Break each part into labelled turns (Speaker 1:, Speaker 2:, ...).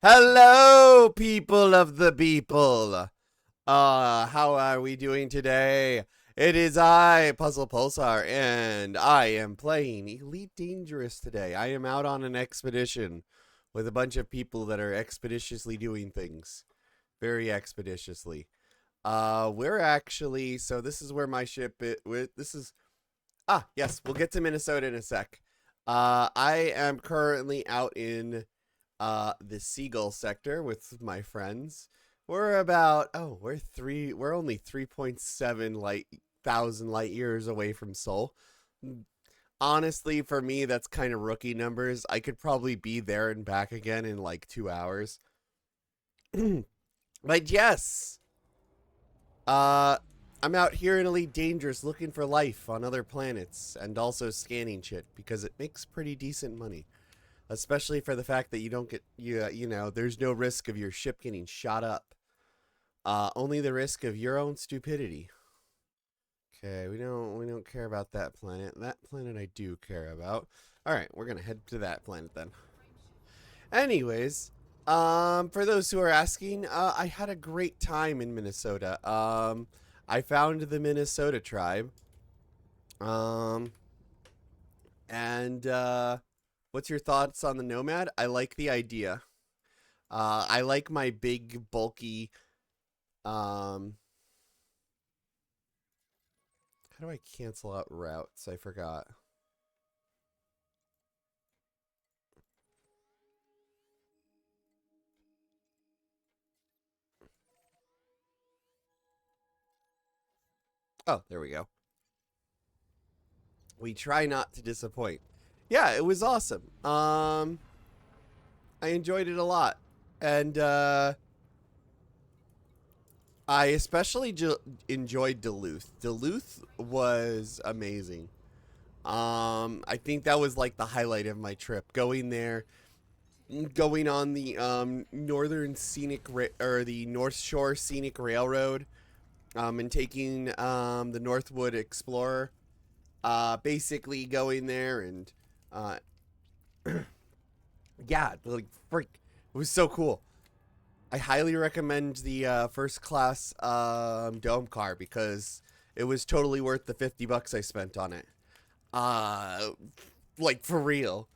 Speaker 1: Hello, people of the people. How are we doing today? It is I, Puzzle Pulsar, and I am playing Elite Dangerous today. I am out on an expedition with a bunch of people that are expeditiously doing things. Very expeditiously. We're actually, so this is where my ship yes, we'll get to Minnesota in a sec. I am currently out in the Seagull sector with my friends. We're about we're only 3.7 thousand light years away from Sol. Honestly, for me that's kind of rookie numbers. I could probably be there and back again in like 2 hours. But yes, uh I'm out here in Elite Dangerous looking for life on other planets and also scanning shit because it makes pretty decent money. Especially for the fact that you don't get there's no risk of your ship getting shot up. Only the risk of your own stupidity. Okay, we don't care about that planet. That planet I do care about. All right, we're gonna head to that planet then. Anyways, for those who are asking, I had a great time in Minnesota. I found the Minnesota tribe. Um, and what's your thoughts on the Nomad? I like the idea. I like my big, bulky. Um, how do I cancel out routes? I forgot. Oh, there we go. We try not to disappoint. Yeah, it was awesome. I enjoyed it a lot, and I especially enjoyed Duluth. Duluth was amazing. I think that was like the highlight of my trip. Going there, going on the northern scenic or the North Shore Scenic Railroad, and taking the Northwood Explorer. Basically going there and uh, yeah, like freak, it was so cool. I highly recommend the first class dome car because it was totally worth the $50 I spent on it. Uh, like for real.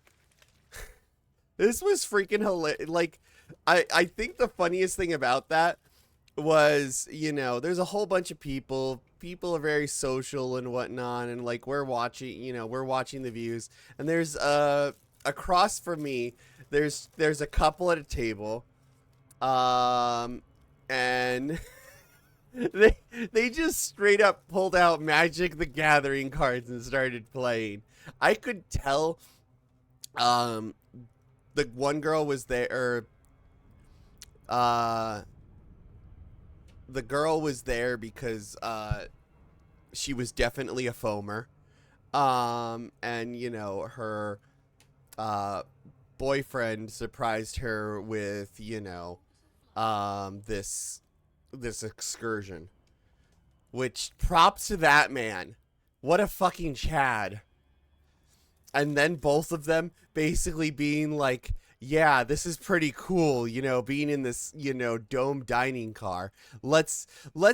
Speaker 1: This was freaking hilarious. Like, I think the funniest thing about that was, there's a whole bunch of people. People are very social and whatnot, and like we're watching the views, and there's across from me, there's a couple at a table, and they just straight up pulled out Magic the Gathering cards and started playing. I could tell, um, the one girl was there, or uh the girl was there because she was definitely a foamer. And her uh boyfriend surprised her with, this excursion. Which props to that man. What a fucking Chad. And then both of them basically being like, yeah, this is pretty cool, being in this, dome dining car. Let's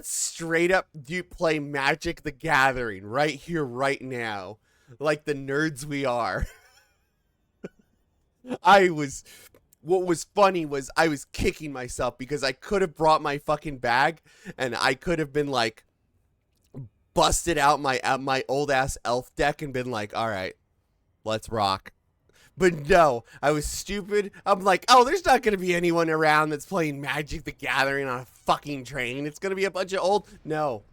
Speaker 1: straight up play Magic the Gathering right here, right now. Like the nerds we are. I was what was funny was I was kicking myself because I could have brought my fucking bag and I could have been like busted out my old ass elf deck and been like, all right, let's rock. But no, I was stupid. I'm like, oh, there's not going to be anyone around that's playing Magic the Gathering on a fucking train. It's going to be a bunch of old. No.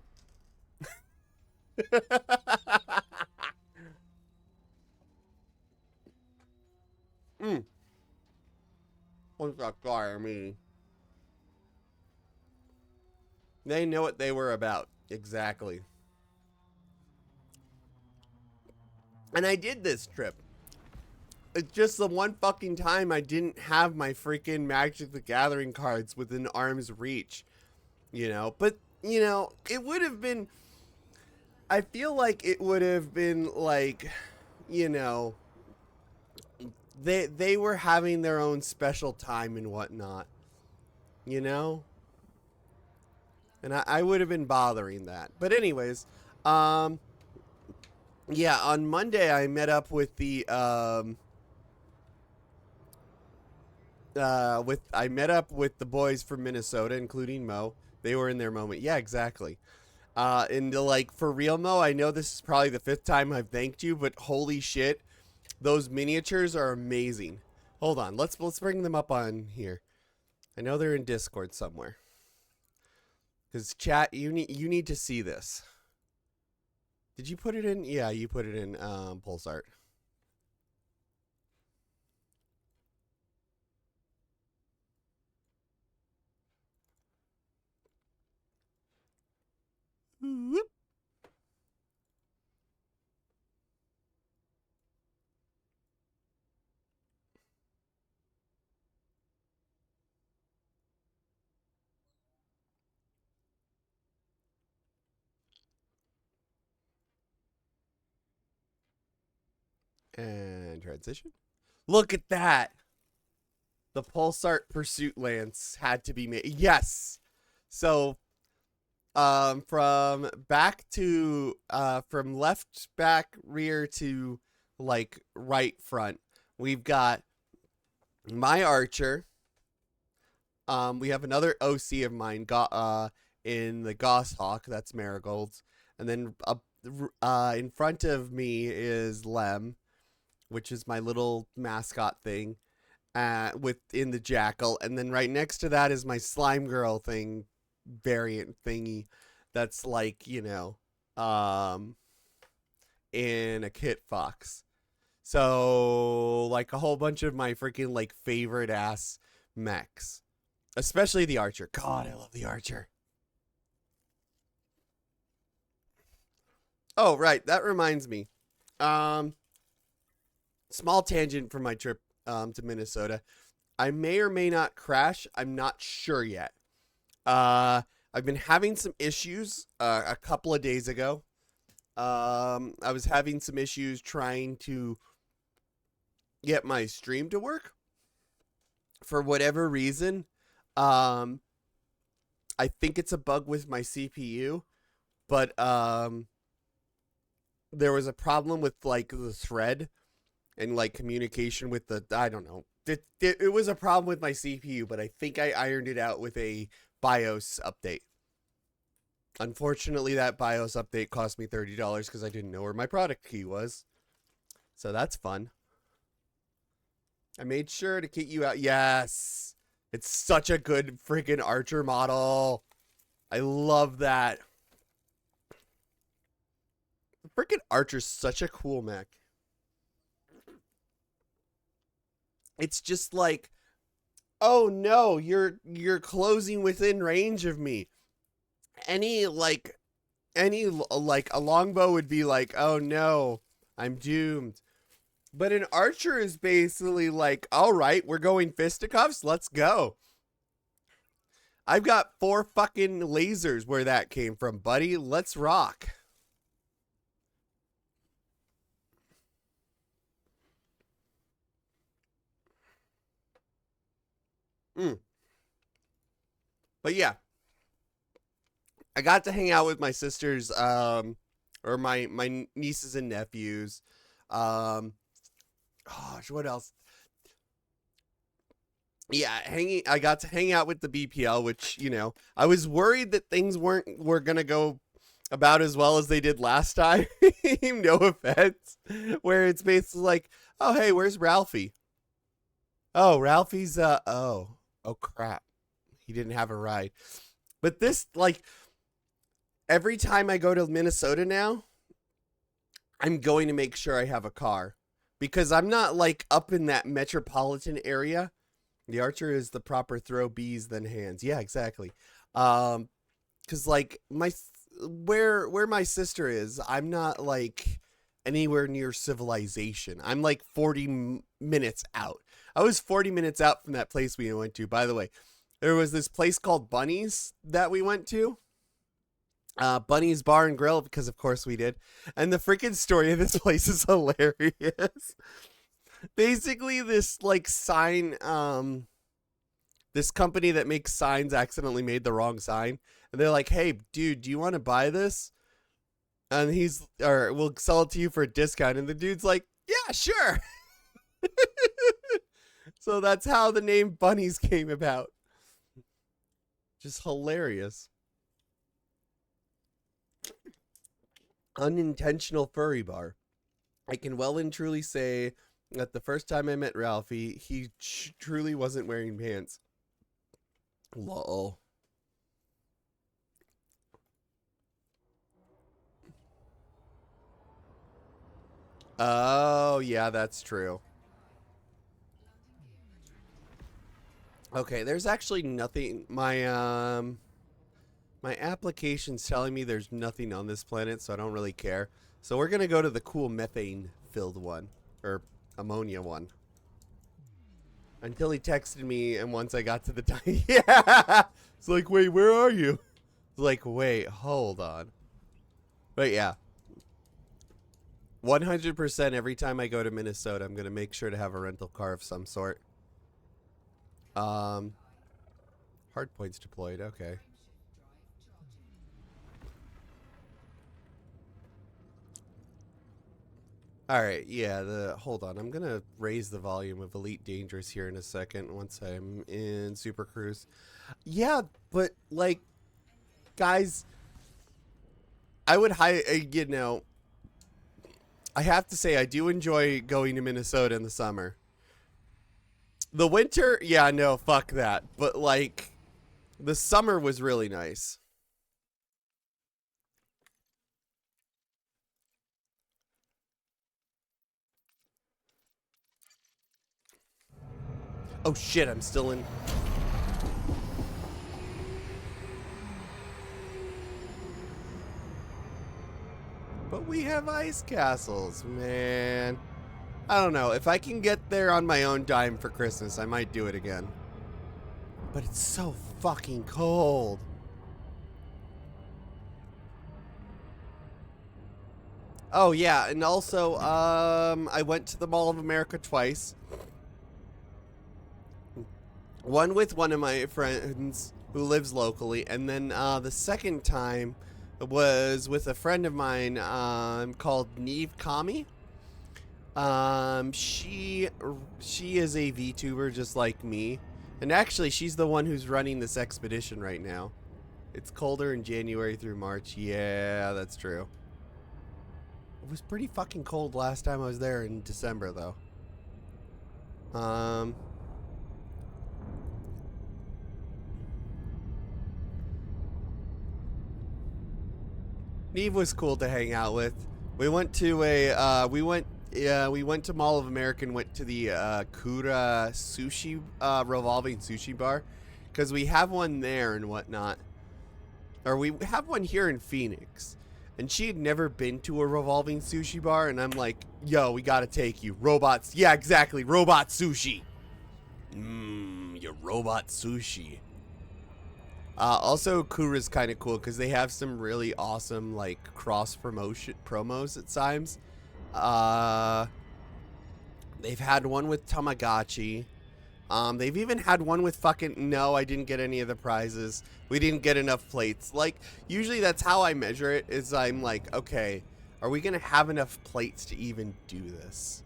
Speaker 1: mm. What's that guy? I mean, they know what they were about. Exactly. And I did this trip. It's just the one fucking time I didn't have my freaking Magic the Gathering cards within arm's reach, But, it would have been. I feel like it would have been like, you know, they were having their own special time and whatnot, you know. And I would have been bothering that. But anyways, um, yeah, on Monday I met up with the I met up with the boys from Minnesota, including Mo. They were in their moment. Yeah, exactly. And like for real, Mo, I know this is probably the fifth time I've thanked you, but holy shit, those miniatures are amazing. Hold on, let's bring them up on here. I know they're in Discord somewhere. Cause chat, you need to see this. Did you put it in? Yeah, you put it in Pulsar. And transition. Look at that. The Pulsar Pursuit Lance had to be made. Yes. So from back to from left back rear to like right front, we've got my archer. We have another OC of mine got in the Goshawk, that's Marigold's. And then in front of me is Lem, which is my little mascot thing, within the Jackal, and then right next to that is my Slime Girl thing, variant thingy, that's like in a Kit Fox. So like a whole bunch of my freaking like favorite ass mechs, especially the Archer. God, I love the Archer. Oh right, that reminds me. Um, Small tangent from my trip to Minnesota. I may or may not crash. I'm not sure yet. Uh, I've been having some issues a couple of days ago. I was having some issues trying to get my stream to work for whatever reason. Um, I think it's a bug with my CPU, but there was a problem with like the thread and like communication with the I don't know. It was a problem with my CPU, but I think I ironed it out with a BIOS update. Unfortunately, that BIOS update cost me $30 because I didn't know where my product key was. So that's fun. I made sure to keep you out. Yes. It's such a good freaking Archer model. I love that. The freaking Archer's such a cool mech. It's just like, oh no, you're closing within range of me. Any like any a longbow would be like, oh no, I'm doomed. But an archer is basically like, all right, we're going fisticuffs, let's go. I've got 4 fucking lasers where that came from, buddy. Let's rock. Mm. But yeah, I got to hang out with my sisters, or my nieces and nephews. Um, Gosh, what else? Yeah, hanging. I got to hang out with the BPL, which I was worried that things were gonna go about as well as they did last time. No offense, where it's basically like, oh hey, where's Ralphie? Oh, Ralphie's oh crap, he didn't have a ride. But this like every time I go to Minnesota now, I'm going to make sure I have a car because I'm not like up in that metropolitan area. The archer is the proper throw bees than hands. Yeah, exactly. Um, cause like where my sister is, I'm not like anywhere near civilization. I'm like 40 minutes out. I was 40 minutes out from that place we went to. By the way, there was this place called Bunny's that we went to. Bunny's Bar and Grill, because of course we did. And the freaking story of this place is hilarious. Basically, this like sign, this company that makes signs accidentally made the wrong sign, and they're like, "Hey, dude, do you want to buy this?" And or we'll sell it to you for a discount. And the dude's like, "Yeah, sure." So that's how the name Bunnies came about. Just hilarious. Unintentional furry bar. I can well and truly say that the first time I met Ralphie, he truly wasn't wearing pants. Lol. Oh, yeah, that's true. Okay, there's actually nothing. My application's telling me there's nothing on this planet, so I don't really care. So we're gonna go to the cool methane-filled one, or ammonia one. Until he texted me, and once I got to the time, yeah, it's like, wait, where are you? It's like, wait, hold on. But yeah, 100% every time I go to Minnesota, I'm gonna make sure to have a rental car of some sort. Hard points deployed. Okay. All right. Yeah. Hold on. I'm gonna raise the volume of Elite Dangerous here in a second once I'm in Super Cruise. Yeah, but like, guys, I would I have to say I do enjoy going to Minnesota in the summer. The winter, yeah, no, fuck that. But like, the summer was really nice. Oh shit, I'm still in. But we have ice castles, man. I don't know. If I can get there on my own dime for Christmas, I might do it again. But it's so fucking cold. Oh yeah, and also I went to the Mall of America twice. One with one of my friends who lives locally, and then the second time was with a friend of mine called Neve Kami. She is a VTuber just like me, and actually she's the one who's running this expedition right now. It's colder in January through March. Yeah, that's true. It was pretty fucking cold last time I was there in December, though. Neve was cool to hang out with. We went to we went to Mall of America and went to the Kura sushi revolving sushi bar, because we have one there and whatnot, or we have one here in Phoenix. And she had never been to a revolving sushi bar, and I'm like, yo, we gotta take you. Robots, yeah, exactly, robot sushi. Your robot sushi. Also, Kura's kind of cool because they have some really awesome like cross promotion promos at times. They've had one with Tamagotchi. They've even had one with fucking. No, I didn't get any of the prizes. We didn't get enough plates. Like, usually that's how I measure it. Is I'm like, okay, are we gonna have enough plates to even do this?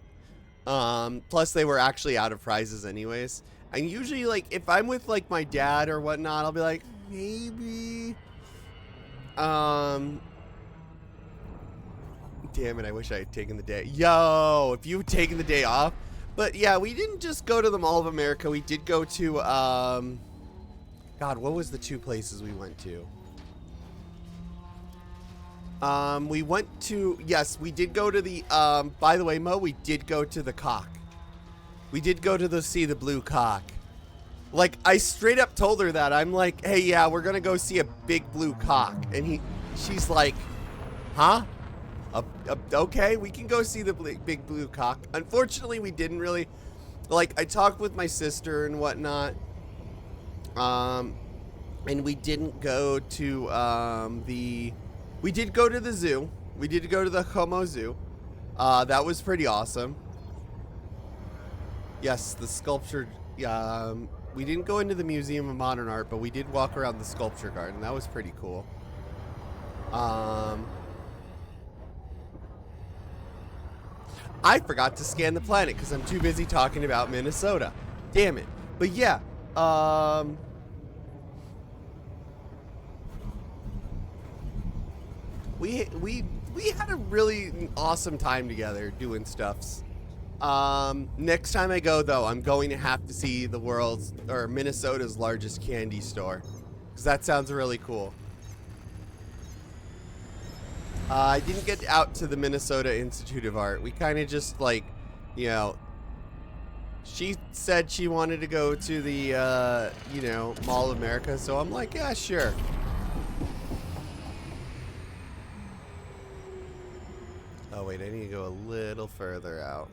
Speaker 1: Plus they were actually out of prizes anyways. And usually, like, if I'm with like my dad or whatnot, I'll be like, maybe. Damn it, I wish I had taken the day. Yo, if you've taken the day off. But yeah, we didn't just go to the Mall of America. We did go to, God, what was the two places we went to? We went to, yes, we did go to the, by the way, Mo, we did go to the cock. We did go to see the blue cock. Like, I straight up told her that. I'm like, hey, yeah, we're gonna go see a big blue cock. And she's like, huh? Okay, we can go see the big blue cock. Unfortunately, we didn't really. Like, I talked with my sister and whatnot. And we didn't go to, we did go to the zoo. We did go to the Como Zoo. That was pretty awesome. Yes, the sculpture. We didn't go into the Museum of Modern Art, but we did walk around the sculpture garden. That was pretty cool. I forgot to scan the planet because I'm too busy talking about Minnesota. Damn it. But yeah, we had a really awesome time together doing stuffs. Next time I go though, I'm going to have to see the world's or Minnesota's largest candy store because that sounds really cool. I didn't get out to the Minnesota Institute of Art. We kind of just like, you know, she said she wanted to go to the, you know, Mall of America, so I'm like, yeah, sure. Oh, wait, I need to go a little further out.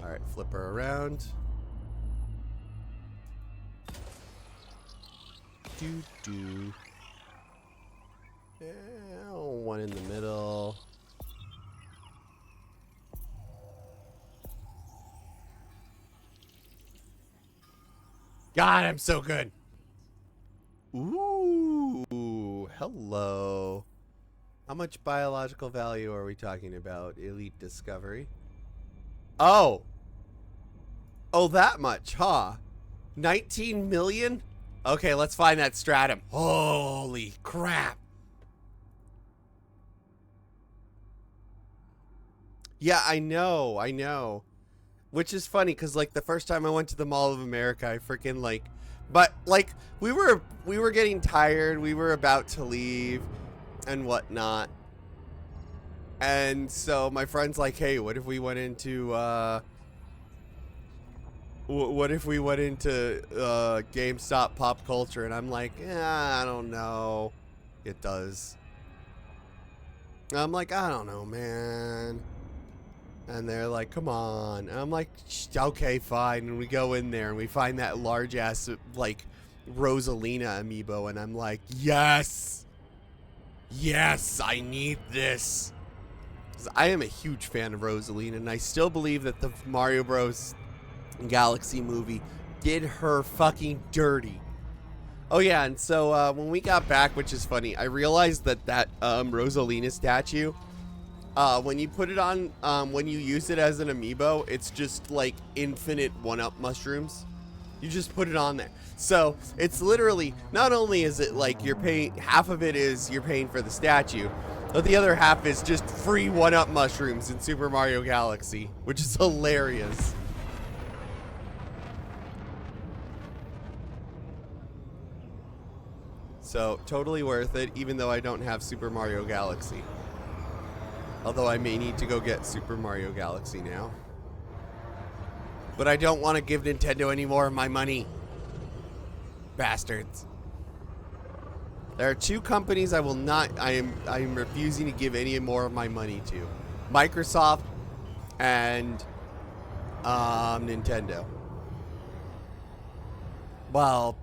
Speaker 1: All right, flip her around. Do. Yeah, one in the middle. God, I'm so good. Ooh, hello. How much biological value are we talking about? Elite discovery. Oh. Oh, that much, huh? 19 million? Okay, let's find that stratum. Holy crap. Yeah, I know. Which is funny because like the first time I went to the Mall of America, I freaking like, but like we were getting tired. We were about to leave and whatnot. And so my friend's like, "Hey, what if we went into what if we went into GameStop Pop Culture?" And I'm like, "Yeah, I don't know." It does. I'm like, "I don't know, man." And they're like, "Come on." And I'm like, "Okay, fine." And we go in there and we find that large ass like Rosalina amiibo, and I'm like, "Yes, yes, I need this." 'Cause I am a huge fan of Rosalina, and I still believe that the Mario Bros. Galaxy movie did her fucking dirty. Oh yeah, and so when we got back, which is funny, I realized that Rosalina statue, when you put it on, when you use it as an amiibo, it's just like infinite one-up mushrooms. You just put it on there. So it's literally, not only is it like you're paying, half of it is you're paying for the statue, but the other half is just free one-up mushrooms in Super Mario Galaxy, which is hilarious. So totally worth it, even though I don't have Super Mario Galaxy. Although I may need to go get Super Mario Galaxy now. But I don't want to give Nintendo any more of my money. Bastards. There are two companies I will not, I am refusing to give any more of my money to. Microsoft and Nintendo. Well,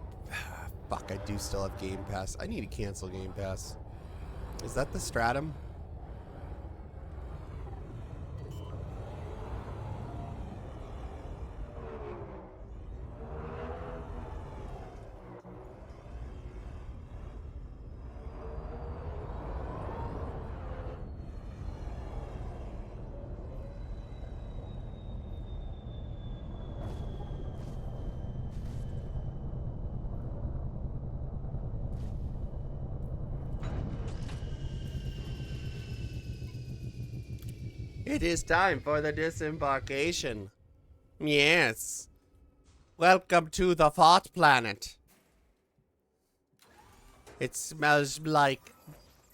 Speaker 1: fuck, I do still have Game Pass. I need to cancel Game Pass. Is that the Stratum? It is time for the disembarkation. Yes. Welcome to the Thought Planet. It smells like...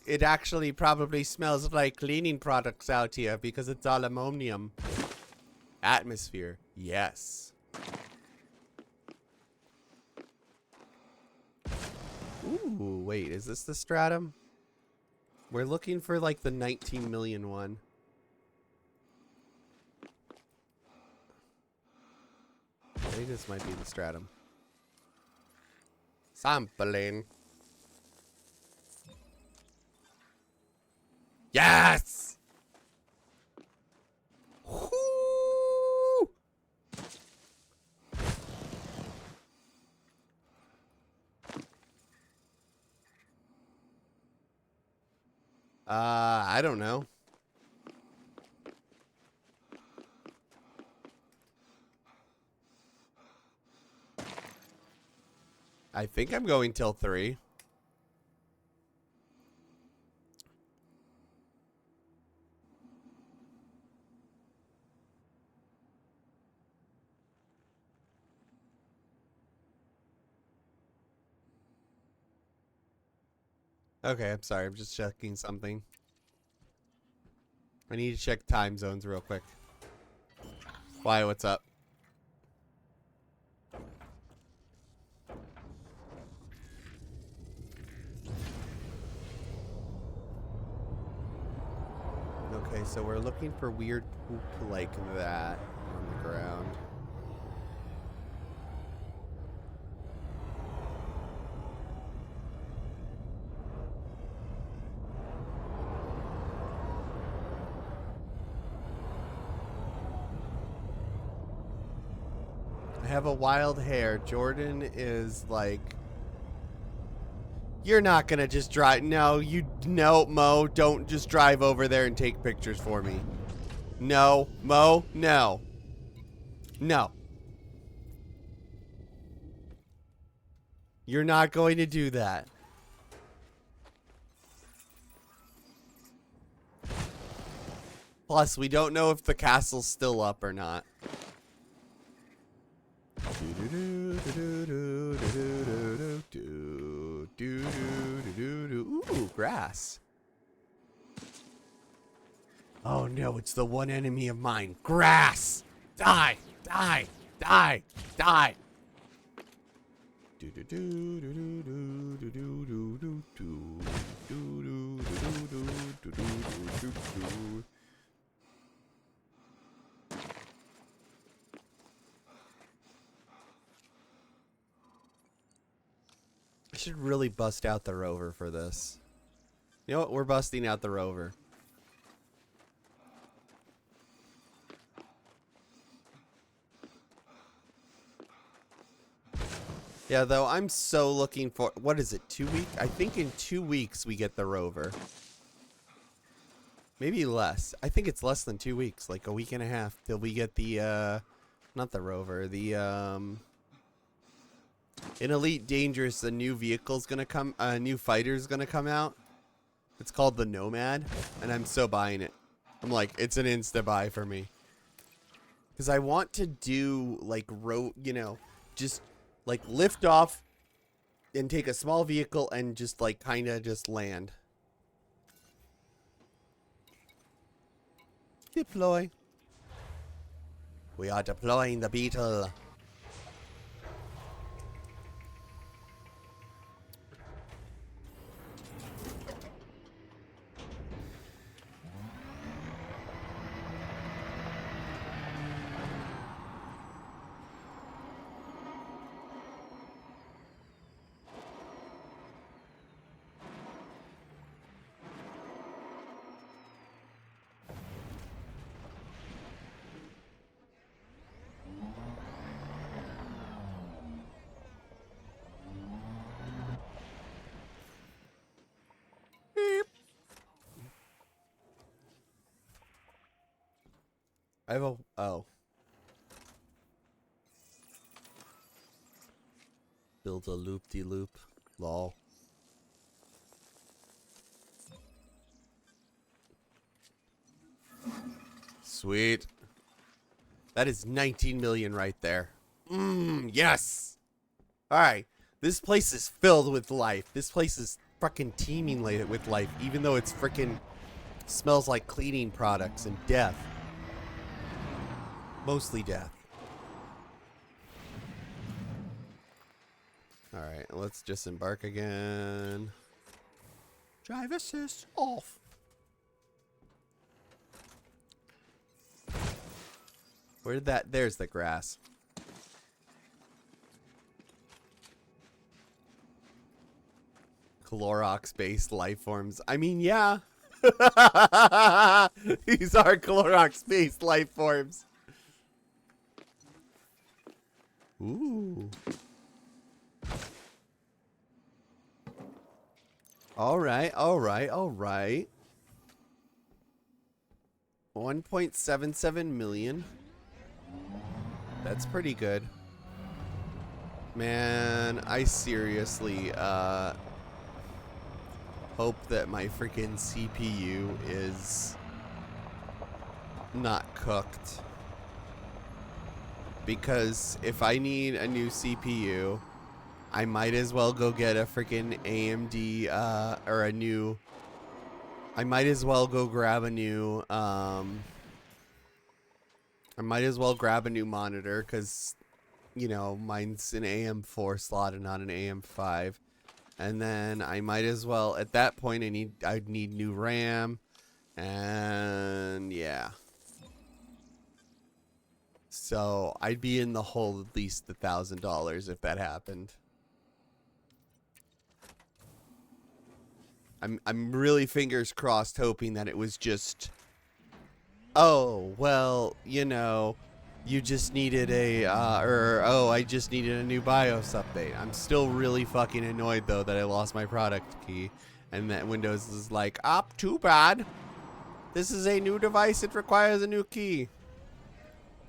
Speaker 1: It actually probably smells like cleaning products out here because it's all ammonium. Atmosphere. Yes. Ooh, wait, is this the Stratum? We're looking for like the 19 million one. I think this might be the Stratum. Sampling. Yes! Whoo! I don't know. I think I'm going till 3. Okay, I'm sorry. I'm just checking something. I need to check time zones real quick. Why? What's up? Okay, so we're looking for weird poop like that on the ground. I have a wild hair. Jordan is like, you're not gonna just drive. No, Mo, don't just drive over there and take pictures for me. No, Mo, no. No. You're not going to do that. Plus, we don't know if the castle's still up or not. Ooh, grass. Oh no, it's the one enemy of mine. Grass! Die! Die! Die! Die! I should really bust out the rover for this. You know what? We're busting out the rover. Yeah, though, I'm so looking for... What is it, 2 weeks? I think in 2 weeks we get the rover. Maybe less. I think it's less than 2 weeks. Like a week and a half till we get the, not the rover. The, in Elite Dangerous, a new vehicle's gonna come... A new fighter's gonna come out. It's called the Nomad. And I'm so buying it. I'm like, it's an insta-buy for me. Because I want to do, like, you know, just... like lift off and take a small vehicle and just like kind of just land. Deploy. We are deploying the Beetle. I have a... Oh. Build a loop-de-loop. Lol. Sweet. That is 19 million right there. Yes! Alright. This place is filled with life. This place is fucking teeming with life, even though it's freaking smells like cleaning products and death. Mostly death. Alright, let's disembark again. Drive assist off. Where did that... There's the grass. Clorox-based life forms. I mean, yeah. These are Clorox-based life forms. Ooh. Alright, alright, alright. 1.77 million. That's pretty good. Man, I seriously, hope that my freaking CPU is not cooked. Because if I need a new CPU, I might as well go get a freaking AMD, or a new... I might as well go grab a new, I might as well grab a new monitor, because, you know, mine's an AM4 slot and not an AM5. And then I might as well, at that point, I'd need new RAM, and yeah. So I'd be in the hole at least $1,000 if that happened. I'm really fingers crossed hoping that it was just, oh, well, you know, you just needed a, oh, I just needed a new BIOS update. I'm still really fucking annoyed, though, that I lost my product key. And that Windows is like, too bad. This is a new device. It requires a new key.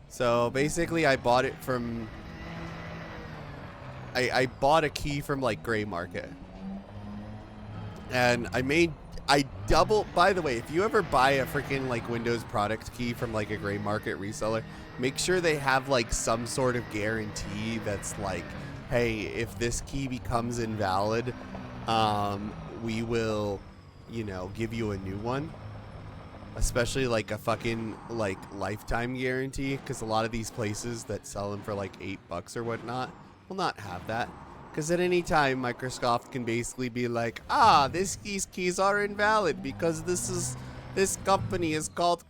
Speaker 1: So, basically, I bought it from... I bought a key from, like, Gray Market. And I double, by the way, if you ever buy a freaking like Windows product key from like a Gray Market reseller, make sure they have like some sort of guarantee that's like, hey, if this key becomes invalid, we will, you know, give you a new one. Especially like a fucking like lifetime guarantee, because a lot of these places that sell them for like $8 or whatnot will not have that. Because at any time, Microsoft can basically be like, these keys are invalid because this company is called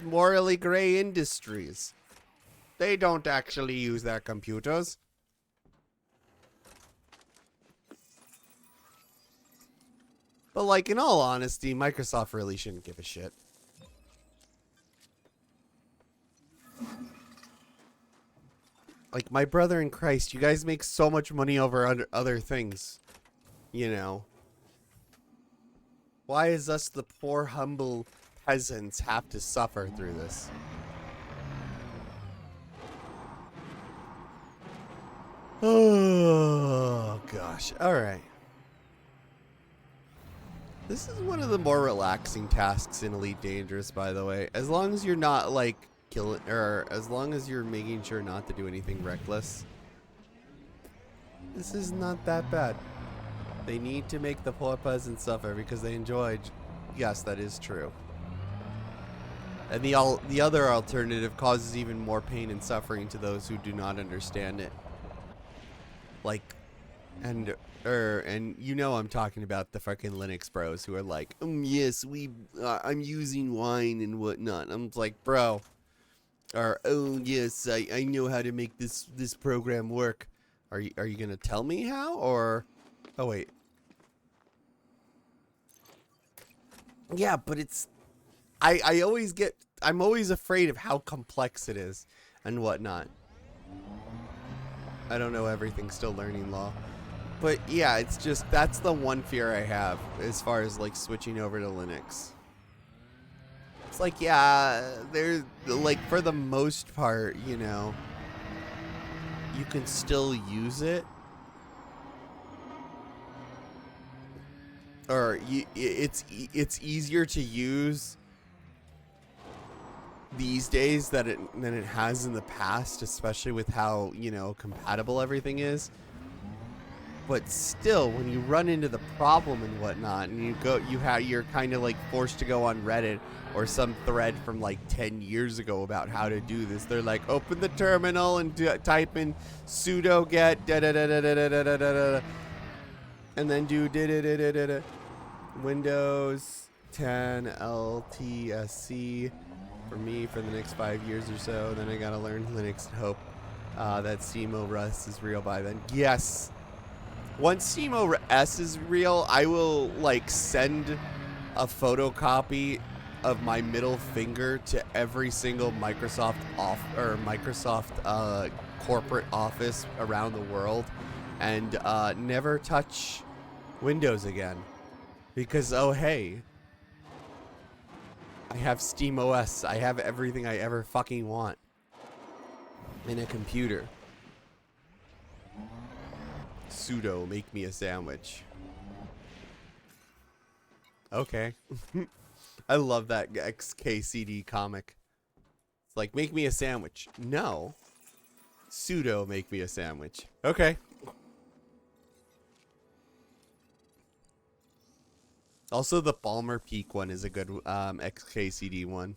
Speaker 1: Morally Gray Industries. They don't actually use their computers. But like, in all honesty, Microsoft really shouldn't give a shit. Like, my brother in Christ, you guys make so much money over other things. You know. Why is us, the poor, humble peasants, have to suffer through this? Oh, gosh. Alright. This is one of the more relaxing tasks in Elite Dangerous, by the way. As long as you're not, like... or as long as you're making sure not to do anything reckless, this is not that bad. They need to make the poor peasants suffer because they enjoy. Yes, that is true. And the other alternative causes even more pain and suffering to those who do not understand it. Like, and you know I'm talking about the fucking Linux bros who are like, yes, I'm using wine and whatnot. I'm like, bro. Or, oh yes, I know how to make this program work. Are you gonna tell me how? Or, oh wait. Yeah, but it's, I'm always afraid of how complex it is and whatnot. I don't know everything, still learning law. But yeah, it's just, that's the one fear I have as far as like switching over to Linux. It's like, yeah, there's, like, for the most part, you know, you can still use it. Or it's easier to use these days than it has in the past, especially with how, you know, compatible everything is. But still, when you run into the problem and whatnot, and you're kind of like forced to go on Reddit or some thread from like 10 years ago about how to do this. They're like, open the terminal and type in sudo get da da da da da da da da, and then do da da da da da. Windows 10 LTSC for me for the next 5 years or so. Then I gotta learn Linux and hope that CMO Rust is real by then. Yes. Once SteamOS is real, I will like send a photocopy of my middle finger to every single Microsoft corporate office around the world, and never touch Windows again, because oh hey, I have SteamOS. I have everything I ever fucking want in a computer. Sudo, make me a sandwich. Okay. I love that XKCD comic. It's like, make me a sandwich. No. Sudo, make me a sandwich. Okay. Also, the Balmer Peak one is a good XKCD one.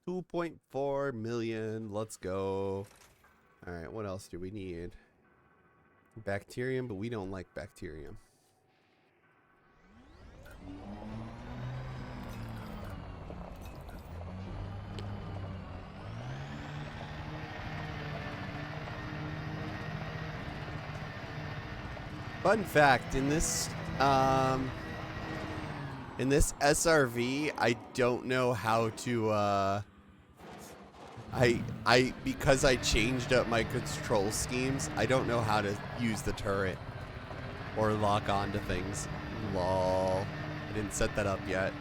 Speaker 1: $2.4 million. Let's go. All right, what else do we need? Bacterium, but we don't like bacterium. Fun fact, in this SRV, I don't know how to because I changed up my control schemes, I don't know how to use the turret or lock onto things. Lol. I didn't set that up yet.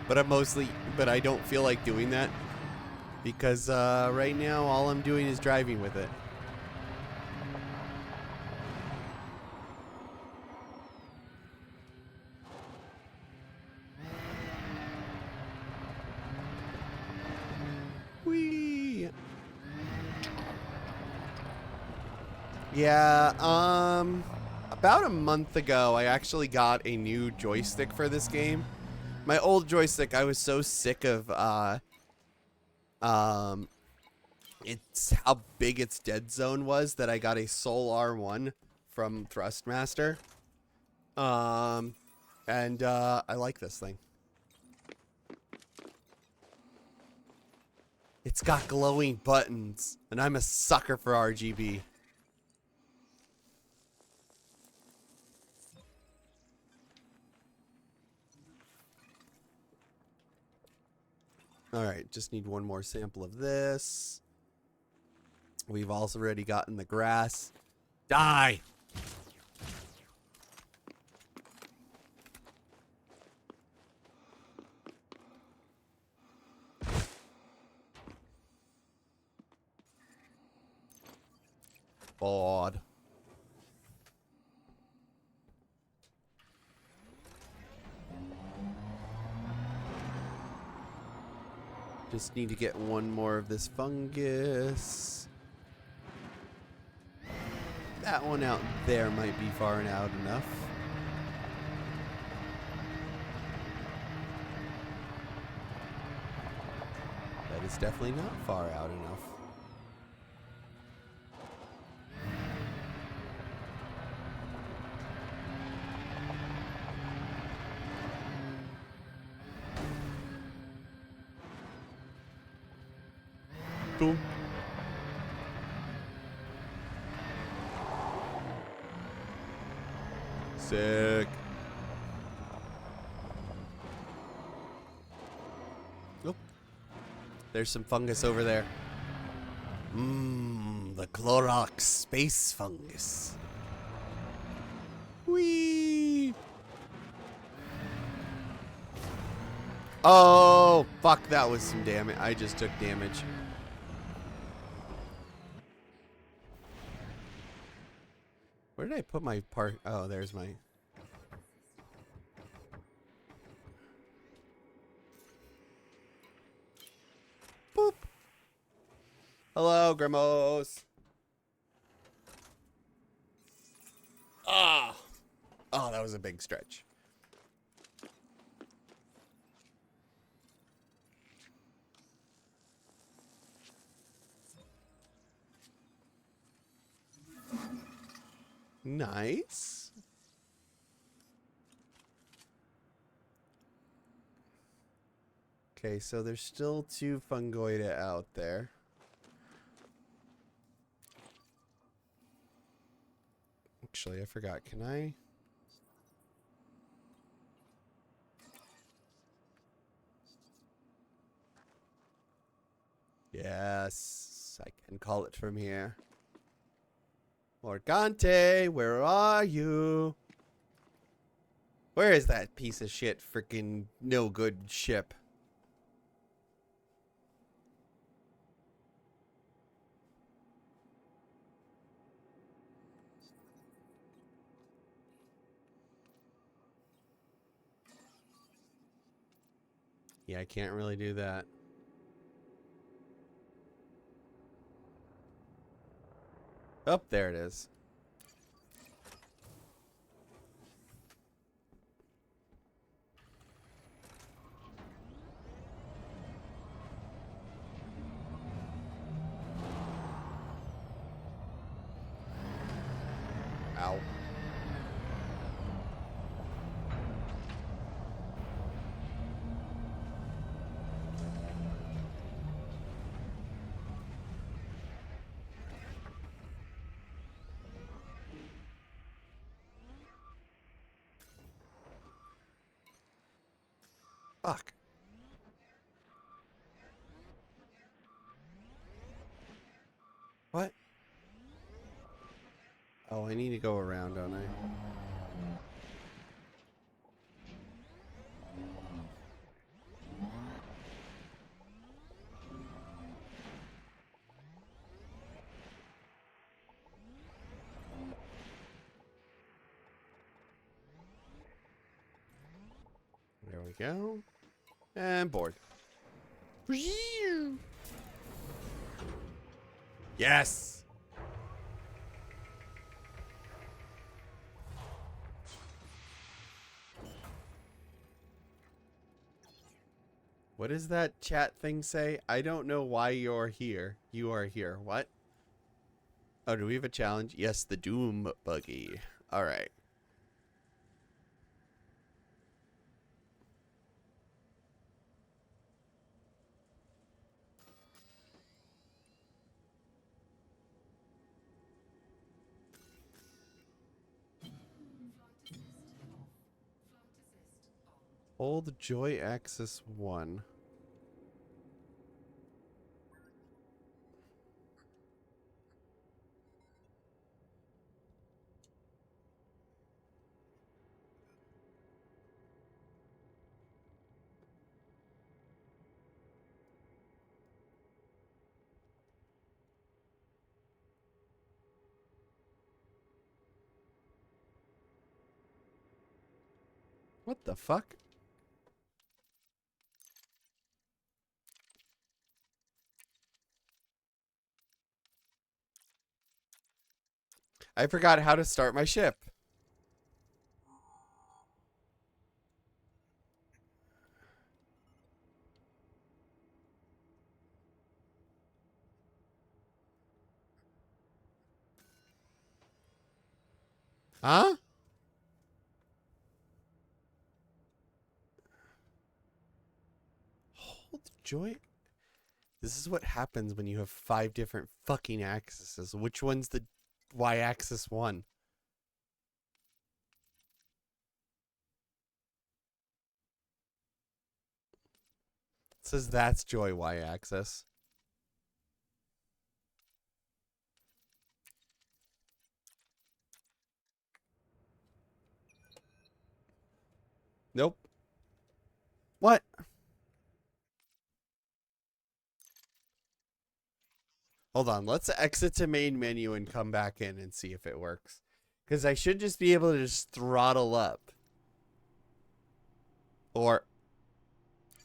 Speaker 1: But I don't feel like doing that because right now all I'm doing is driving with it. Whee! Yeah, about a month ago, I actually got a new joystick for this game. My old joystick, I was so sick of, it's how big its dead zone was that I got a Soul R1 from Thrustmaster. I like this thing. It's got glowing buttons, and I'm a sucker for RGB. Alright, just need one more sample of this. We've also already gotten the grass. Die! Odd. Just need to get one more of this fungus. That one out there might be far out enough. That is definitely not far out enough. Cool. Sick. Oh. There's some fungus over there. The Clorox space fungus. Whee! Oh, fuck, that was some damage. I just took damage. Where did I put my part? Oh, there's my... Boop. Hello, Grimos. Ah. Oh, that was a big stretch. Nice. Okay, so there's still 2 fungoida out there. Actually, I forgot. Can I? Yes, I can call it from here. Morgante, where are you? Where is that piece of shit freaking no good ship? Yeah, I can't really do that. Oh, there it is. Ow. Fuck. What? Oh, I need to go around, don't I? There we go. And board. Yes! What does that chat thing say? I don't know why you're here. You are here. What? Oh, do we have a challenge? Yes, the Doom Buggy. Alright. Hold Joy Axis 1. What the fuck? I forgot how to start my ship. Huh? Hold Joy. This is what happens when you have 5 different fucking axes. Which one's the Y-axis 1? It says that's Joy Y-axis. Nope. What? Hold on. Let's exit to main menu and come back in and see if it works. Because I should just be able to just throttle up. Or...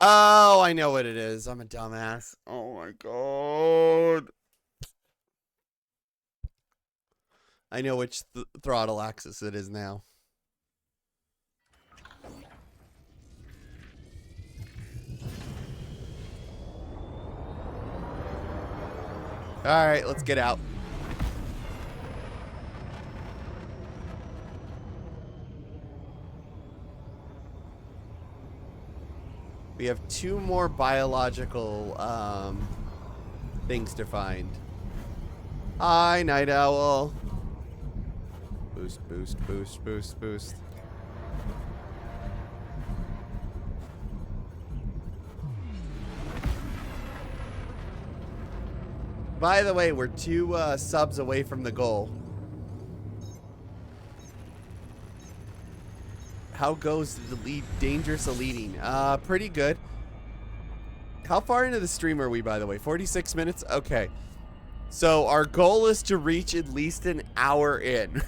Speaker 1: Oh, I know what it is. I'm a dumbass. Oh my god. I know which throttle axis it is now. Alright, let's get out. We have 2 more biological things to find. Hi, Night Owl. Boost, boost, boost, boost, boost. By the way, we're 2 subs away from the goal. How goes the lead dangerous eluding? Pretty good. How far into the stream are we, by the way? 46 minutes? Okay. So our goal is to reach at least an hour in.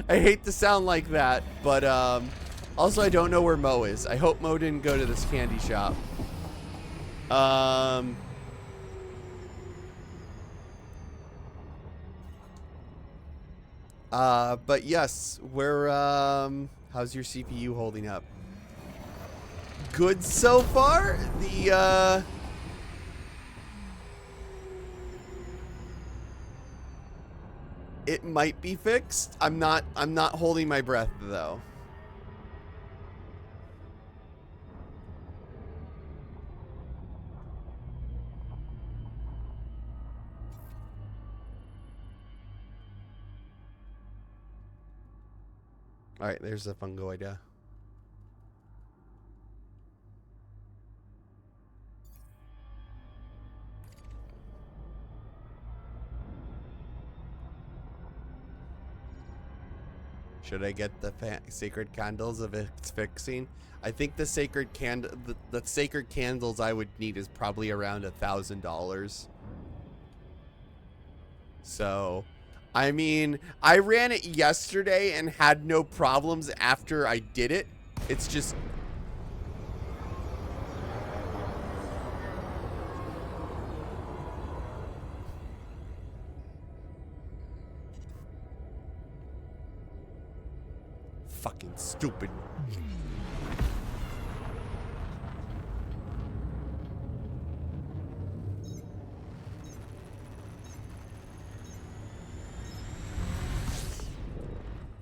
Speaker 1: I hate to sound like that, but also I don't know where Mo is. I hope Mo didn't go to this candy shop. But yes, we're how's your CPU holding up? Good so far. It might be fixed. I'm not holding my breath though. All right, there's a fungoid. Should I get the sacred candles if it's fixing? I think the sacred the sacred candles I would need is probably around $1,000. So, I mean, I ran it yesterday and had no problems after I did it. It's just fucking stupid.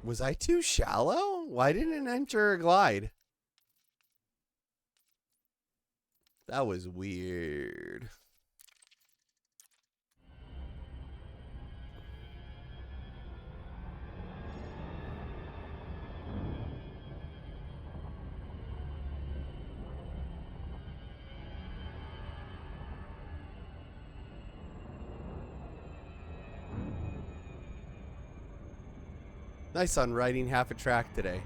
Speaker 1: Was I too shallow? Why didn't it enter a glide? That was weird. Nice on riding half a track today.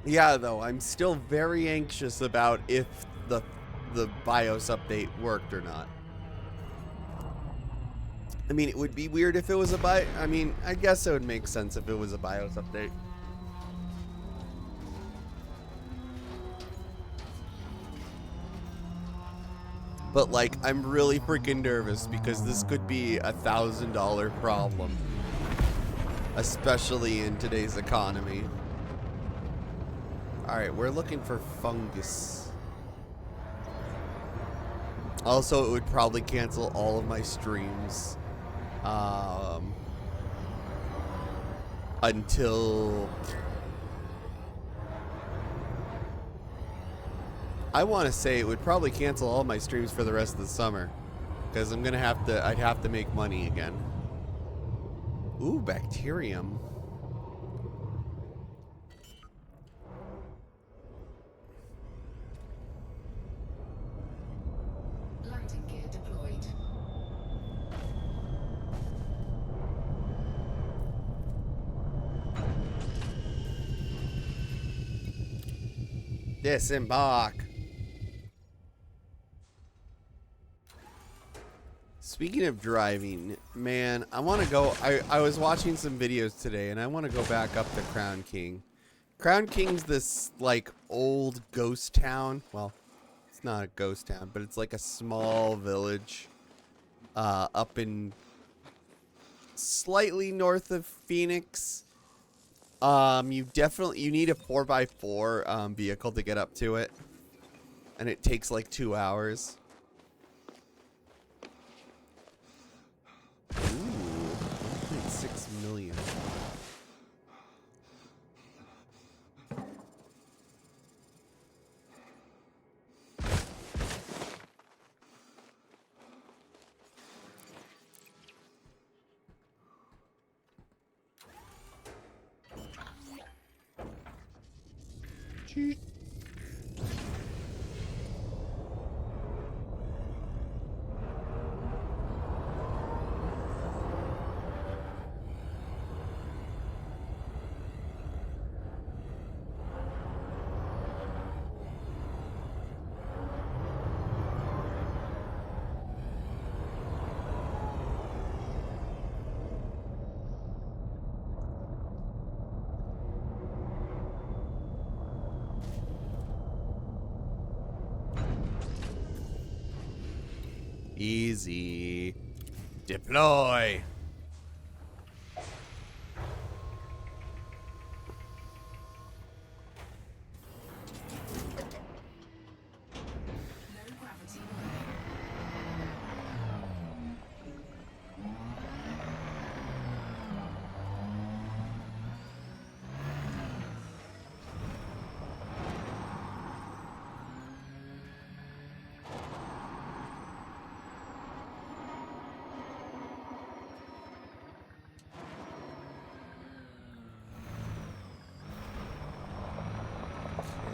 Speaker 1: Yeah, though, I'm still very anxious about if the BIOS update worked or not. I mean, it would be weird if it was a I mean, I guess it would make sense if it was a BIOS update. But, like, I'm really freaking nervous because this could be a $1,000 problem. Especially in today's economy. Alright, we're looking for fungus. Also, it would probably cancel all of my streams. Until... I want to say it would probably cancel all my streams for the rest of the summer. Because I'm going to have to... I'd have to make money again. Ooh, bacterium.
Speaker 2: Landing gear deployed.
Speaker 1: Disembark. Speaking of driving, man, I want to go... I was watching some videos today, and I want to go back up to Crown King. Crown King's this, like, old ghost town. Well, it's not a ghost town, but it's like a small village up in slightly north of Phoenix. You need a 4x4 vehicle to get up to it, and it takes like 2 hours. Ooh, 1.6 million. Cheat. Easy. Deploy.
Speaker 2: No gravity.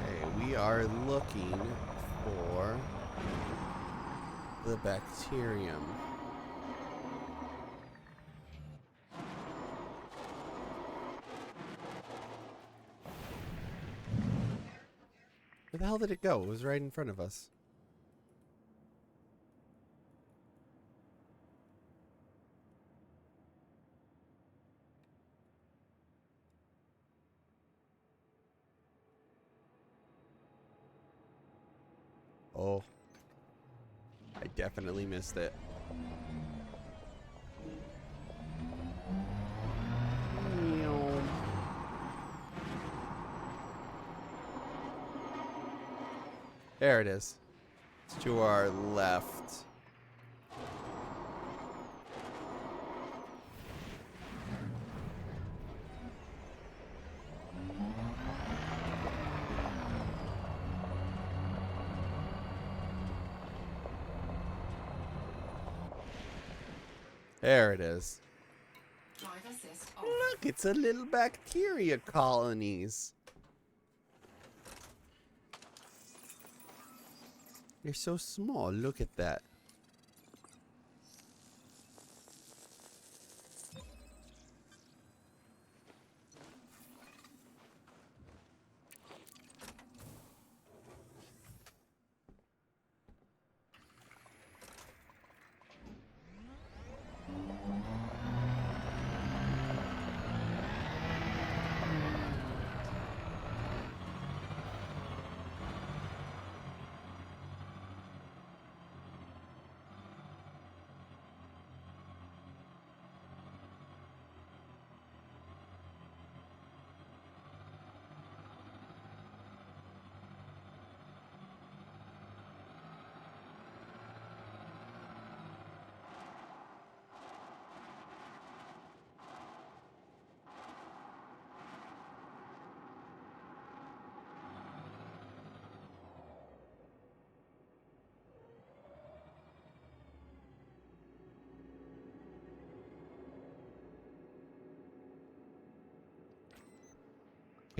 Speaker 1: Okay, we are looking for the bacterium. Where the hell did it go? It was right in front of us. Oh. I definitely missed it. There it is. It's to our left. There it is.
Speaker 2: Drive assist off.
Speaker 1: Look, it's a little bacteria colonies. They're so small. Look at that.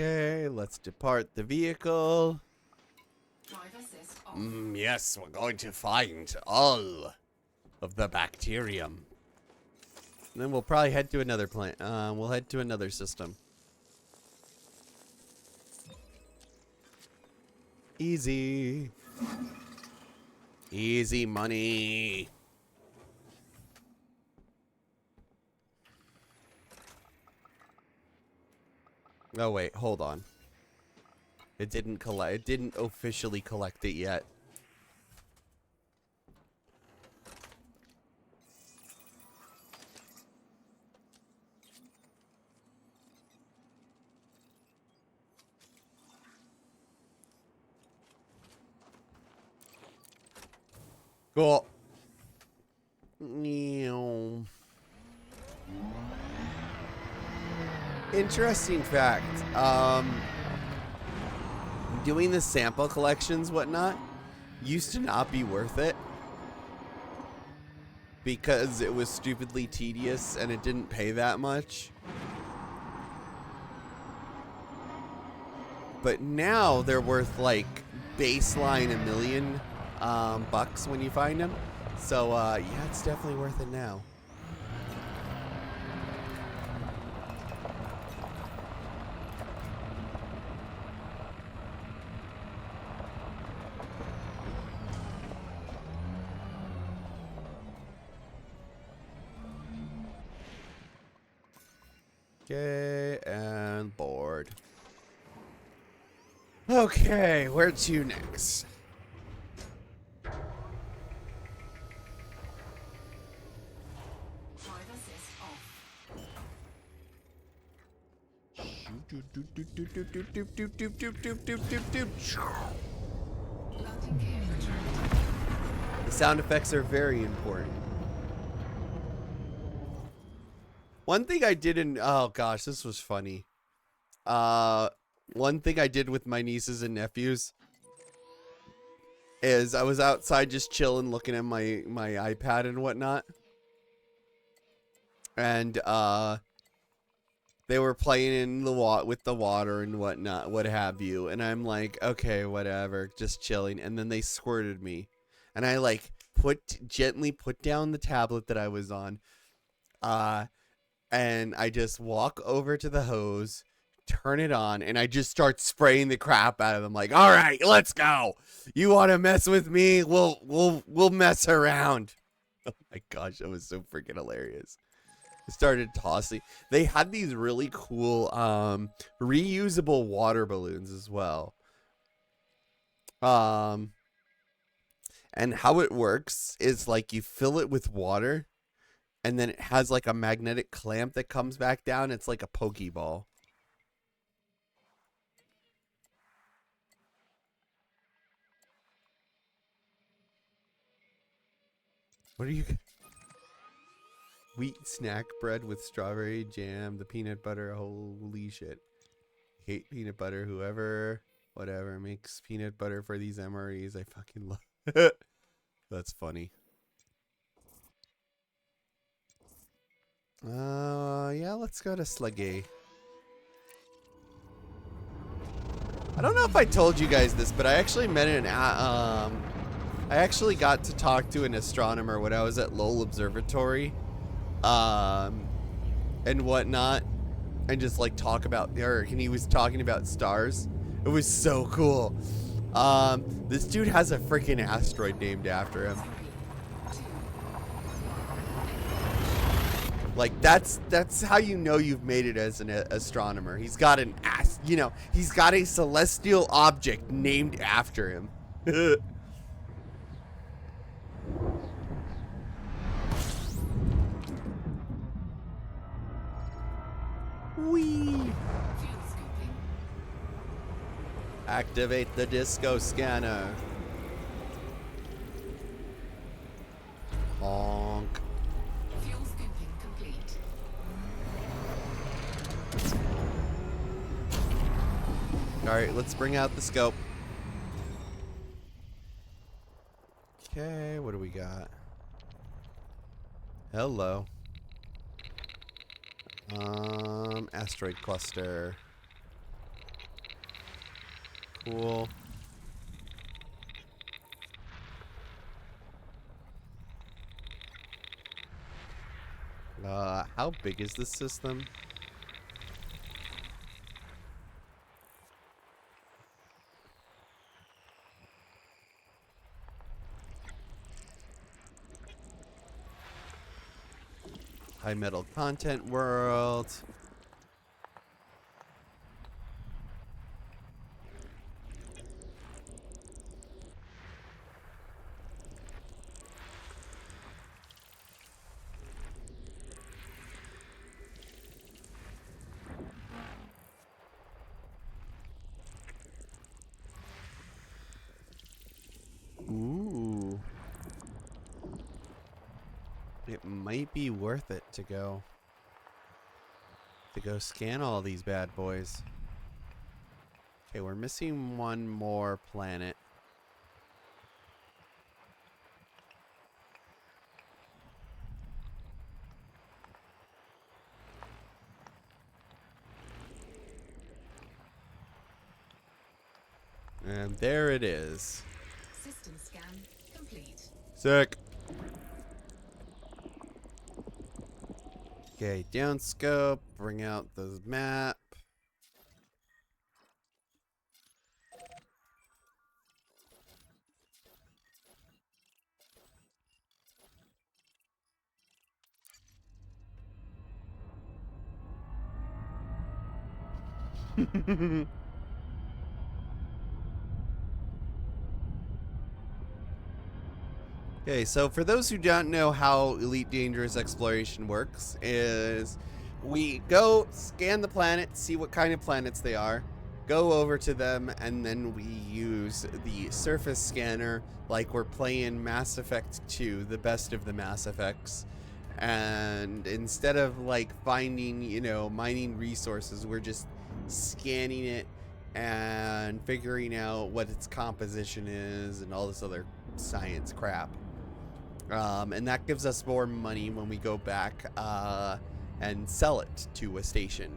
Speaker 1: Okay, let's depart the vehicle.
Speaker 2: Drive assist off.
Speaker 1: Yes, we're going to find all of the bacterium. And then we'll probably head to another plant. We'll head to another system. Easy. Easy money. Oh wait, hold on. It didn't collect. It didn't officially collect it yet. Cool. Interesting fact. Doing the sample collections, whatnot, used to not be worth it because it was stupidly tedious and it didn't pay that much. but now they're worth like baseline $1 million bucks when you find them. So yeah, it's definitely worth it now. Okay, and board. Okay, where to next?
Speaker 2: Drive assist off. Landing gear returned.
Speaker 1: The sound effects are very important. One thing I did in, oh gosh, this was funny. One thing I did with my nieces and nephews is I was outside just chilling, looking at my iPad and whatnot, and they were playing in the with the water and whatnot, what have you, and I'm like, okay, whatever, just chilling, and then they squirted me, and I like gently put down the tablet that I was on, and I just walk over to the hose, turn it on, and I just start spraying the crap out of them. Like, all right, let's go. You want to mess with me? We'll mess around. Oh my gosh, that was so freaking hilarious. I started tossing. They had these really cool reusable water balloons as well. And how it works is like you fill it with water, and then it has like a magnetic clamp that comes back down. It's like a Pokeball. What are you? Wheat snack bread with strawberry jam, the peanut butter. Holy shit. Hate peanut butter. Whoever, whatever, makes peanut butter for these MREs. I fucking love it. That's funny. Yeah, let's go to Sluggy. I don't know if I told you guys this, but I actually met I actually got to talk to an astronomer when I was at Lowell Observatory, and whatnot, and just like talk about, and he was talking about stars. It was so cool. This dude has a freaking asteroid named after him. Like that's how you know you've made it as an astronomer. He's got he's got a celestial object named after him. Whee! Activate the disco scanner. Honk.
Speaker 2: Fuel scooping complete.
Speaker 1: Alright, let's bring out the scope. Okay, what do we got? Hello. Asteroid cluster. Cool. How big is this system? High metal content world. Ooh. It might be worth it to go scan all these bad boys. Okay, we're missing one more planet. And there it is.
Speaker 2: System scan complete.
Speaker 1: Sick. Okay, down scope. Bring out the map. Okay, so for those who don't know how Elite Dangerous exploration works, is we go scan the planet, see what kind of planets they are, go over to them, and then we use the surface scanner like we're playing Mass Effect 2, the best of the Mass Effects. And instead of like finding, mining resources, we're just scanning it and figuring out what its composition is and all this other science crap. And that gives us more money when we go back and sell it to a station.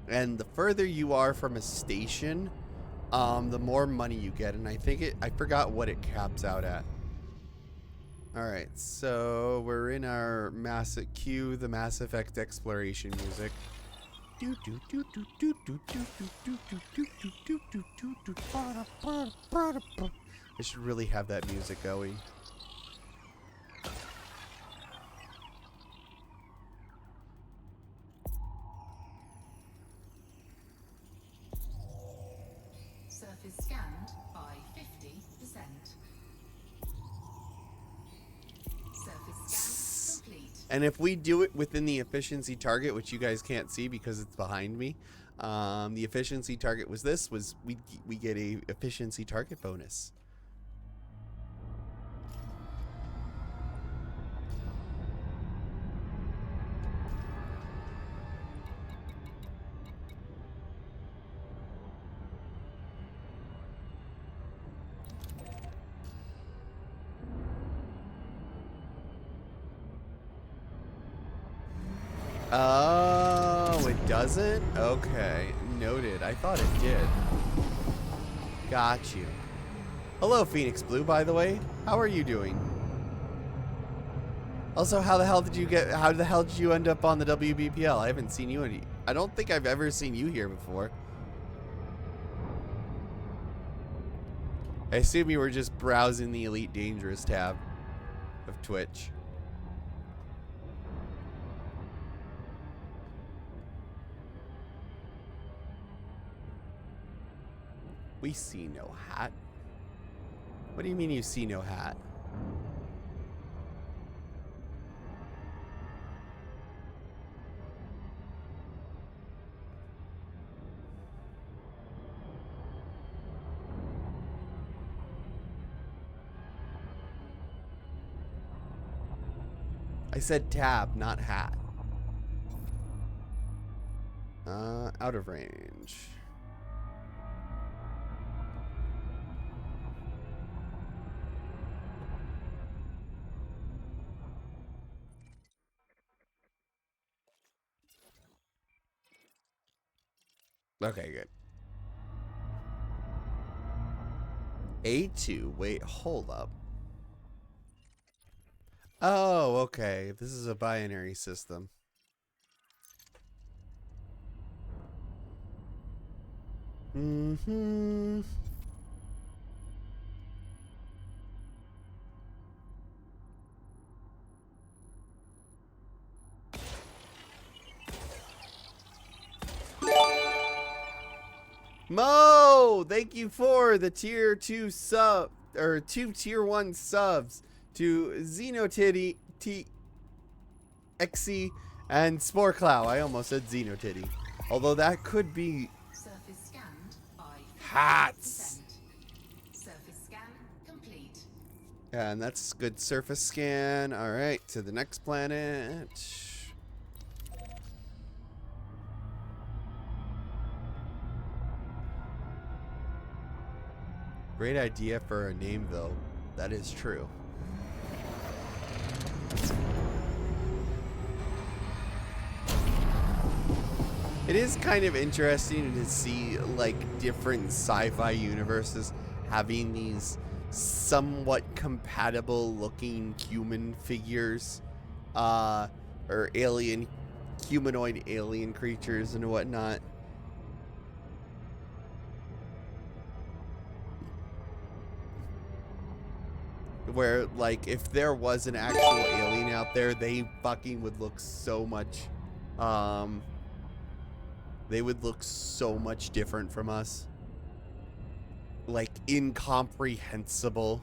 Speaker 1: And the further you are from a station, the more money you get. And I forgot what it caps out at. Alright, so we're in our cue the Mass Effect exploration music. I should really have that music going.
Speaker 2: Surface scanned by 50%. Surface scan complete.
Speaker 1: And if we do it within the efficiency target, which you guys can't see because it's behind me, the efficiency target was we get a efficiency target bonus. Oh, it doesn't? Okay, noted. I thought it did. Got you. Hello, Phoenix Blue, by the way. How are you doing? Also, how the hell did you end up on the WBPL? I haven't seen you I don't think I've ever seen you here before. I assume you were just browsing the Elite Dangerous tab of Twitch. We see no hat. What do you mean you see no hat? I said tab, not hat. Out of range. Okay, good. A2. Wait, hold up. Oh, okay. This is a binary system. Mm-hmm. Mo, thank you for the tier 2 sub, or 2 tier 1 subs to Xenotitty, Xy, and Sporeclow. I almost said Xenotitty. Although that could be
Speaker 2: Surface scanned by 50%.
Speaker 1: hats.
Speaker 2: Surface scan complete.
Speaker 1: And that's good surface scan. Alright, to the next planet. Great idea for a name, though. That is true. It is kind of interesting to see like different sci-fi universes having these somewhat compatible looking human figures, or humanoid alien creatures and whatnot. Where, like, if there was an actual alien out there, they fucking would look so much, they would look so much different from us. Like, incomprehensible.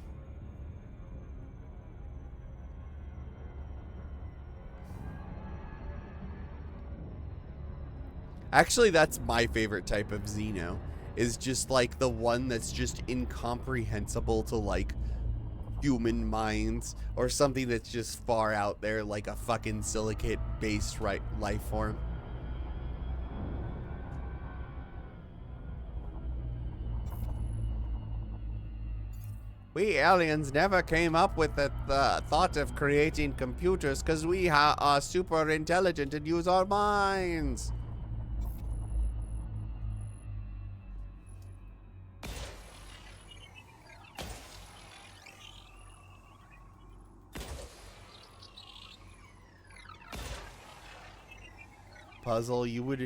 Speaker 1: Actually, that's my favorite type of Xeno. Is just, like, the one that's just incomprehensible to, like, human minds, or something that's just far out there, like a fucking silicate-based life form. We aliens never came up with the thought of creating computers because we are super intelligent and use our minds. Puzzle, you'd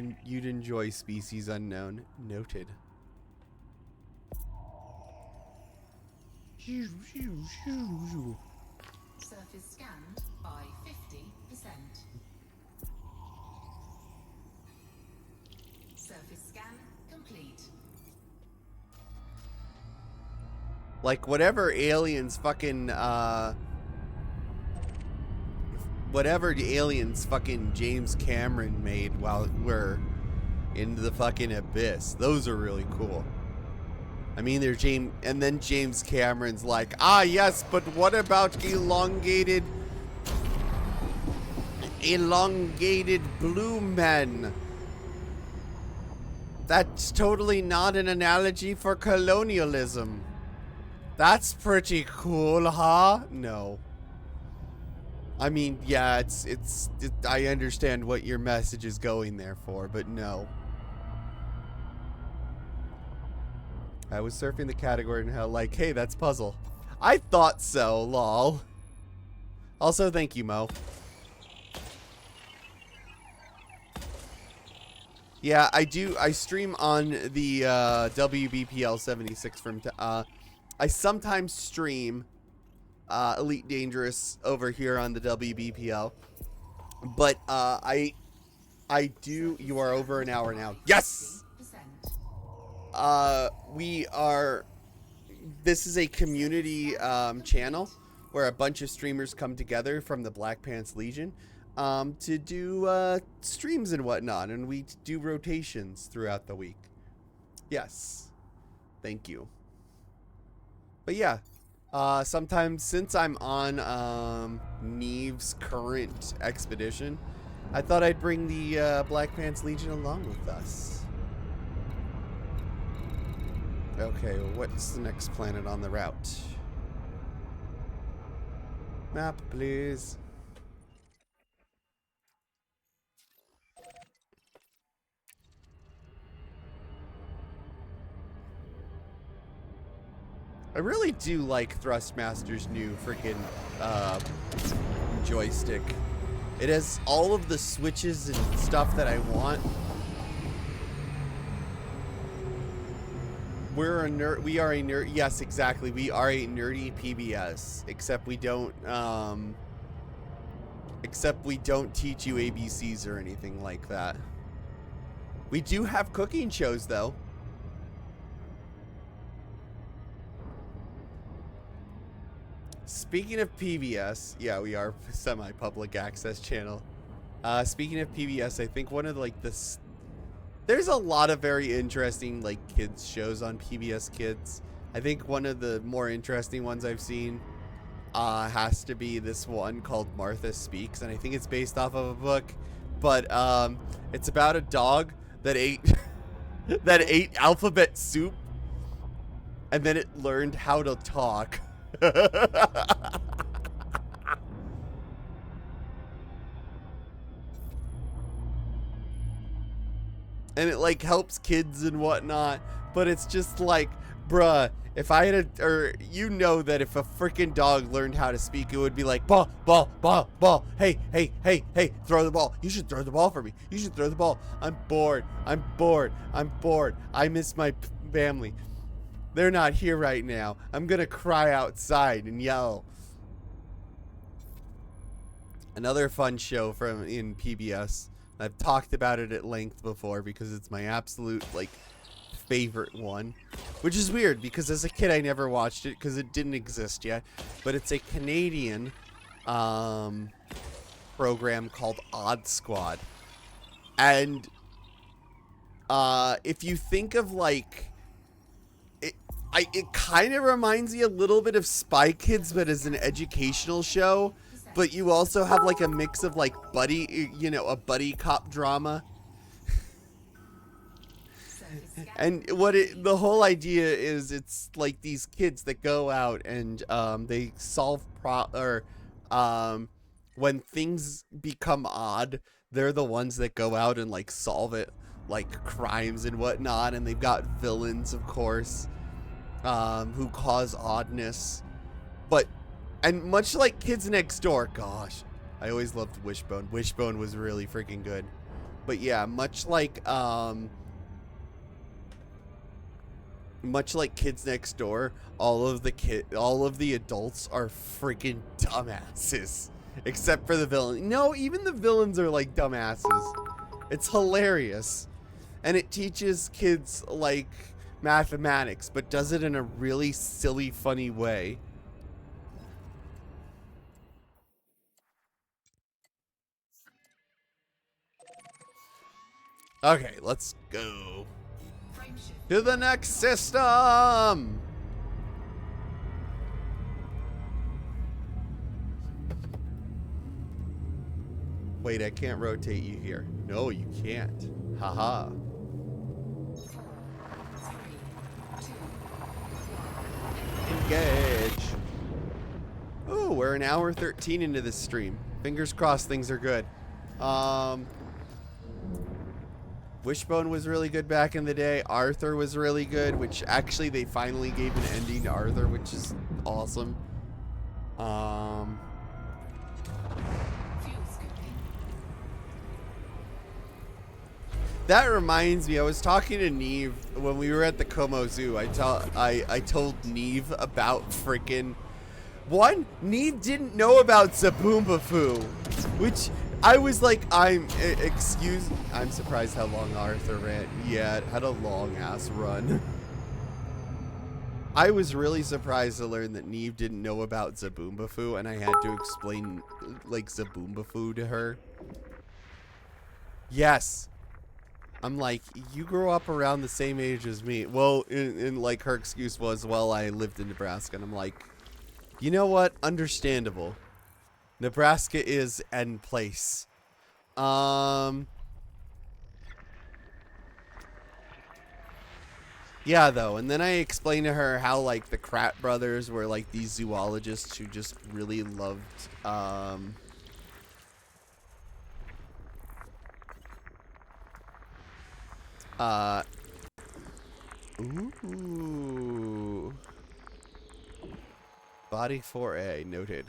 Speaker 1: enjoy Species Unknown. Noted.
Speaker 2: Surface scanned by 50%. Surface scan complete.
Speaker 1: Like, whatever aliens fucking, whatever the aliens fucking James Cameron made while we're in the fucking abyss, those are really cool. I mean, they're and then James Cameron's like, ah, yes, but what about elongated blue men? That's totally not an analogy for colonialism. That's pretty cool, huh? No. I mean, yeah, I understand what your message is going there for, but no. I was surfing the category and how, like, hey, that's puzzle. I thought so, lol. Also, thank you, Mo. Yeah, I stream on the WBPL 76 from I sometimes stream Elite Dangerous over here on the WBPL. But I do. You are over an hour now. Yes. This is a community channel where a bunch of streamers come together from the Black Pants Legion to do streams and whatnot, and we do rotations throughout the week. Yes. Thank you. But yeah, sometimes since I'm on Neve's current expedition, I thought I'd bring the Black Pants Legion along with us. Okay, what's the next planet on the route? Map, please. I really do like Thrustmaster's new freaking joystick. It has all of the switches and stuff that I want. We are a nerd. Yes, exactly. We are a nerdy PBS, except we don't teach you ABCs or anything like that. We do have cooking shows though. Speaking of PBS, yeah, we are a semi-public access channel. Speaking of PBS, I think one of there's a lot of very interesting like kids shows on PBS Kids. I think one of the more interesting ones I've seen has to be this one called Martha Speaks, and I think it's based off of a book, but it's about a dog that ate that ate alphabet soup and then it learned how to talk. and it like helps kids and whatnot, but it's just like, bruh, if I had a, or you know that if a freaking dog learned how to speak, it would be like, ball, ball, ball, ball, hey, hey, hey, hey, throw the ball. You should throw the ball for me. You should throw the ball. I'm bored. I'm bored. I'm bored. I miss my family. They're not here right now. I'm gonna cry outside and yell. Another fun show from in PBS. I've talked about it at length before because it's my absolute like favorite one, which is weird because as a kid I never watched it because it didn't exist yet. But it's a Canadian program called Odd Squad, and if you think of like it kind of reminds me a little bit of Spy Kids, but as an educational show. But you also have like a mix of like buddy, you know, a buddy cop drama. And what the whole idea is, it's like these kids that go out and they solve when things become odd, they're the ones that go out and like solve it, like crimes and whatnot. And they've got villains, of course, who cause oddness. And much like Kids Next Door, gosh, I always loved Wishbone. Wishbone was really freaking good. But yeah, much like Kids Next Door, all of the adults are freaking dumbasses, except for the villain. No, even the villains are like dumbasses. It's hilarious, and it teaches kids like mathematics, but does it in a really silly, funny way. Okay, let's go to the next system. Wait, I can't rotate you here. No, you can't. Haha. Engage. Oh, we're an hour 13 into this stream. Fingers crossed things are good. Wishbone was really good back in the day. Arthur was really good, which actually they finally gave an ending to Arthur, which is awesome. That reminds me, I was talking to Neve when we were at the Como Zoo. I told Neve about freaking Neve didn't know about Zaboomba, which I was like, I'm surprised how long Arthur ran. Yeah, it had a long ass run. I was really surprised to learn that Neve didn't know about Zaboomba, and I had to explain like Zaboomba to her. Yes. I'm like, you grew up around the same age as me. Well, and like her excuse was, well, I lived in Nebraska, and I'm like, you know what? Understandable. Nebraska is end place. Yeah, though. And then I explained to her how, like, the Kratt brothers were, like, these zoologists who just really loved, ooh. Body 4A, noted.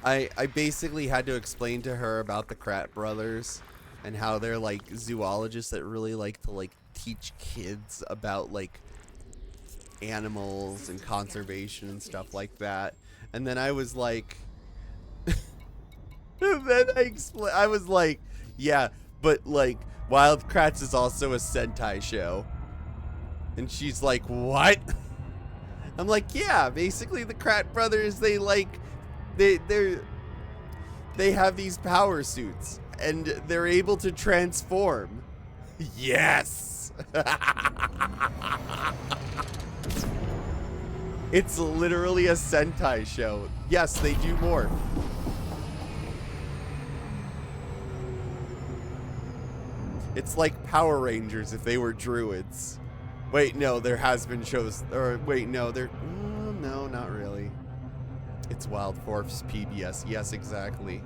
Speaker 1: I basically had to explain to her about the Kratt brothers and how they're like zoologists that really like to like teach kids about like animals and conservation and stuff like that. And then I was like, I was like, yeah, but like Wild Kratts is also a Sentai show. And she's like, what? I'm like, yeah, basically the Kratt brothers, they like, they have these power suits and they're able to transform. Yes. It's literally a Sentai show. Yes, they do morph. It's like Power Rangers if they were druids. Wait, no, there has been shows, or wait, no, no, not really. It's Wild Force PBS. Yes, exactly.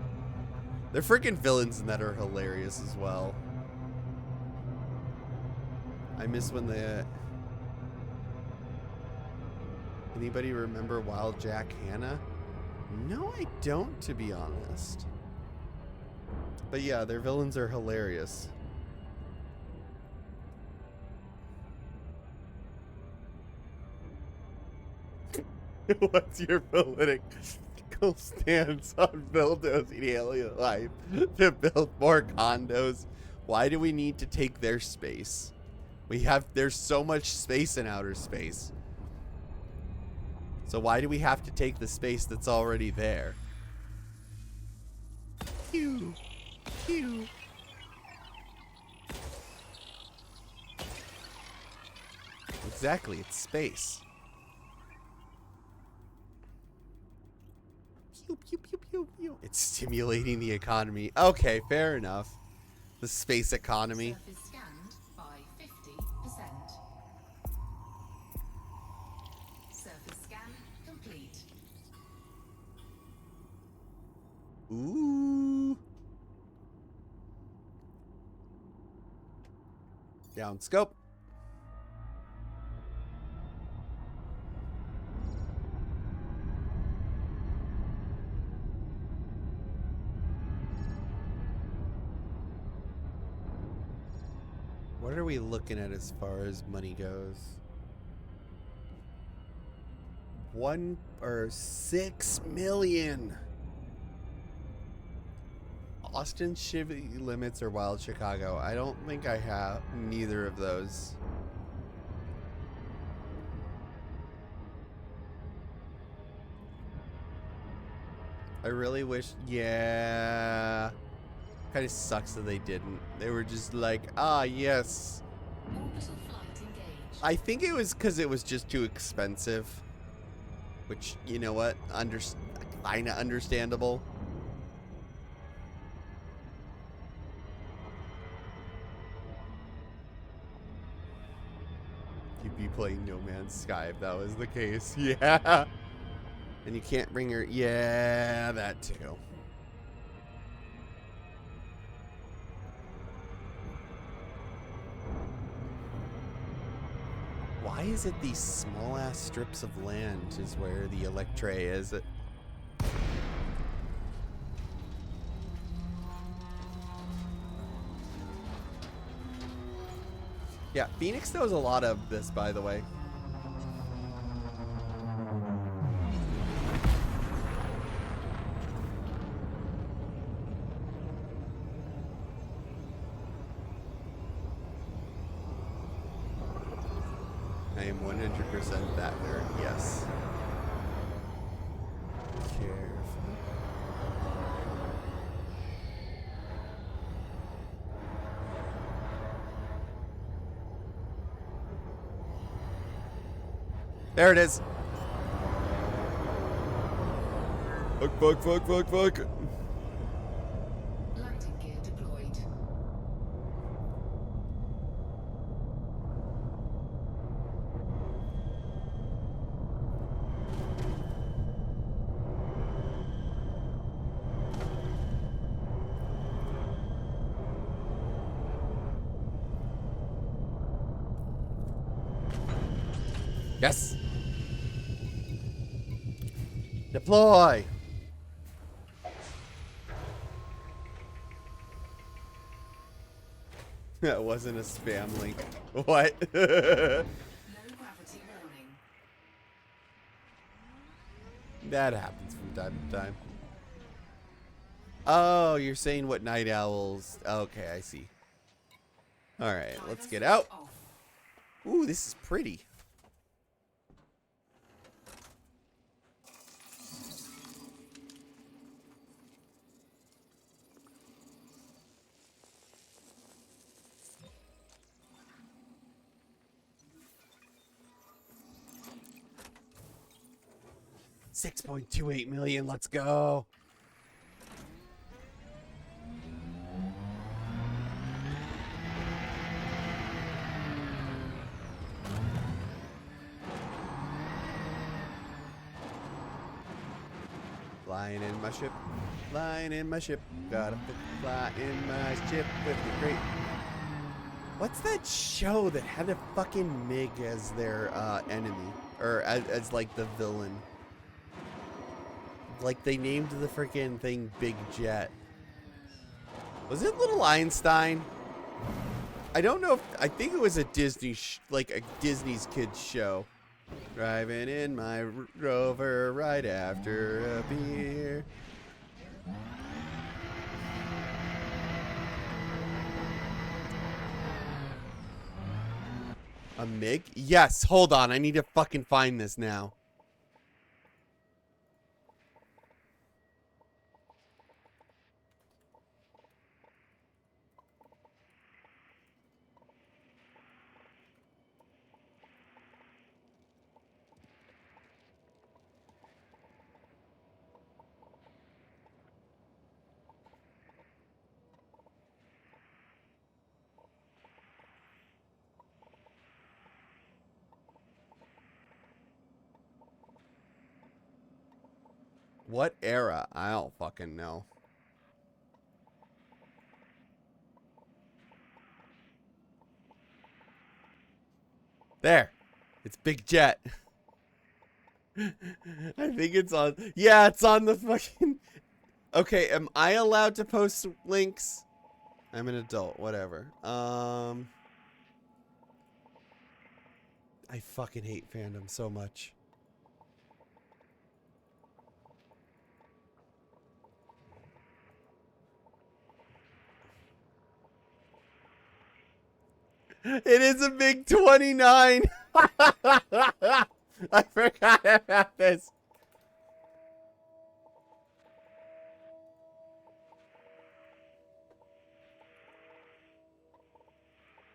Speaker 1: They're freaking villains and that are hilarious as well. I miss when the... Anybody remember Wild Jack Hanna? No, I don't, to be honest. But yeah, their villains are hilarious. What's your political stance on bulldozing alien life to build more condos? Why do we need to take their space? There's so much space in outer space. So why do we have to take the space that's already there? Pew, pew. Exactly, it's space. Pew, pew, pew, pew, pew. It's stimulating the economy. Okay, fair enough. The space economy.
Speaker 2: Surface scanned by 50%. Surface scan complete.
Speaker 1: Ooh. Down scope. What are we looking at as far as money goes? 6 million. Austin Chevy Limits or Wild Chicago. I don't think I have neither of those. I really wish, yeah. Kind of sucks that they didn't. They were just like, ah, yes.
Speaker 2: Orbital flight engaged.
Speaker 1: I think it was because it was just too expensive. Which, you know what? Kind of understandable. You'd be playing No Man's Sky if that was the case. Yeah. And you can't bring her. Yeah, that too. Why is it these small ass strips of land is where the Electray is? Yeah, Phoenix knows a lot of this, by the way. I am 100% that nerd, yes. Careful. There it is. Fuck, fuck, fuck, fuck, fuck.
Speaker 2: Landing gear deployed.
Speaker 1: Yes. Deploy. That wasn't a spam link. What?
Speaker 2: No gravity warning.
Speaker 1: That happens from time to time. Oh, you're saying what night owls. Okay, I see. Alright, let's get out.
Speaker 2: Off.
Speaker 1: Ooh, this is pretty. $6.28 million, let's go. Flying in my ship. Flying in my ship. Gotta fly in my ship with the great. What's that show that had a fucking MiG as their enemy? Or as like the villain? Like they named the freaking thing Big Jet. Was it Little Einstein? I don't know if, I think it was a Disney, like a Disney's kids show. Driving in my Rover right after a beer. A MiG? Yes, hold on. I need to fucking find this now. What era? I don't fucking know. There. It's Big Jet. I think it's on. Yeah, it's on the fucking. Okay, am I allowed to post links? I'm an adult, whatever. I fucking hate fandom so much. It is a big 29. I forgot about this.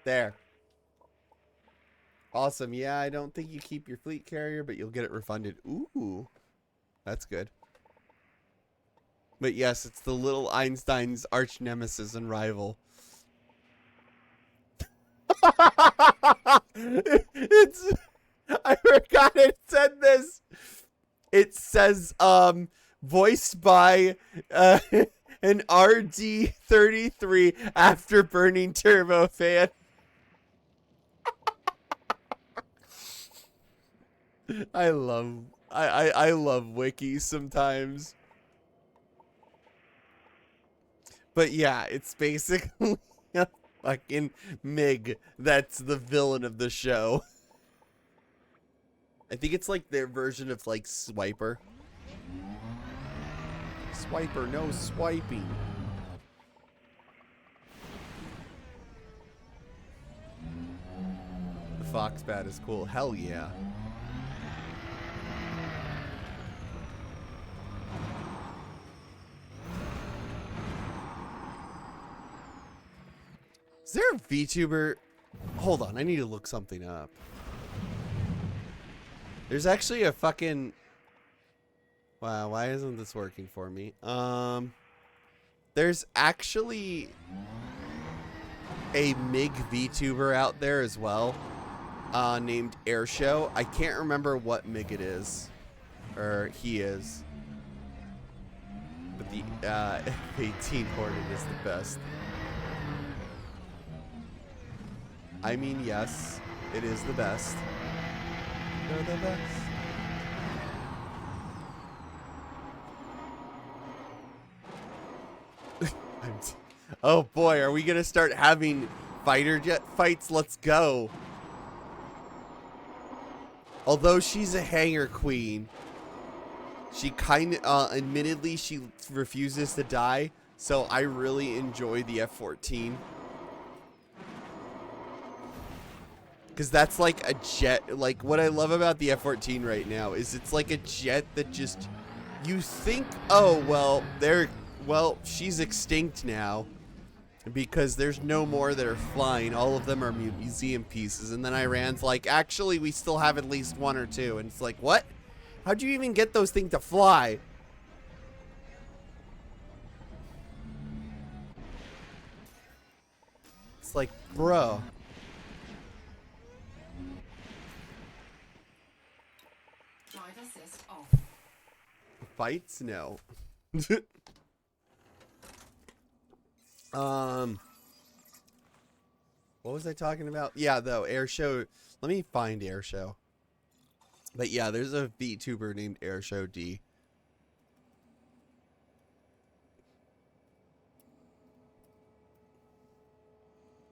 Speaker 1: There. Awesome. Yeah, I don't think you keep your fleet carrier, but you'll get it refunded. Ooh. That's good. But yes, it's the little Einstein's arch nemesis and rival. It's I forgot it said this. It says voiced by an RD33 afterburning turbofan. I love wikis sometimes. But yeah, it's basically a fucking MiG that's the villain of the show. I think it's like their version of like Swiper. Swiper, no swiping. The Fox Bat is cool. Hell yeah. Is there a VTuber? Hold on, I need to look something up. There's actually a fucking... Wow, why isn't this working for me? There's actually a MiG VTuber out there as well, named Airshow. I can't remember what MiG it is, or he is. But the F-18 Hornet is the best. I mean, yes, it is the best. They're the best. Oh boy, are we gonna start having fighter jet fights? Let's go. Although she's a hangar queen, she kind of, admittedly, she refuses to die. So I really enjoy the F-14. Because that's like a jet. Like, what I love about the F-14 right now is it's like a jet that just, you think, oh, well, she's extinct now because there's no more that are flying. All of them are museum pieces. And then Iran's like, actually, we still have at least one or two. And it's like, what? How'd you even get those things to fly? It's like, bro. fights? No. What was I talking about? Yeah, though, Air Show. Let me find Air Show. But yeah, there's a VTuber named Air Show D.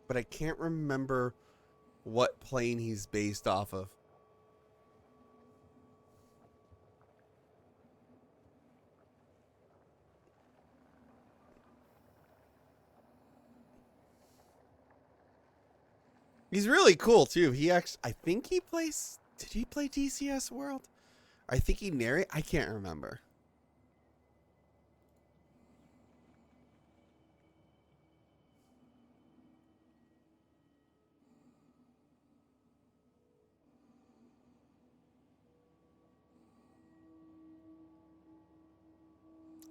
Speaker 1: But I can't remember what plane he's based off of. He's really cool too. He actually, I think he plays. Did he play DCS World? I think he narrate. I can't remember.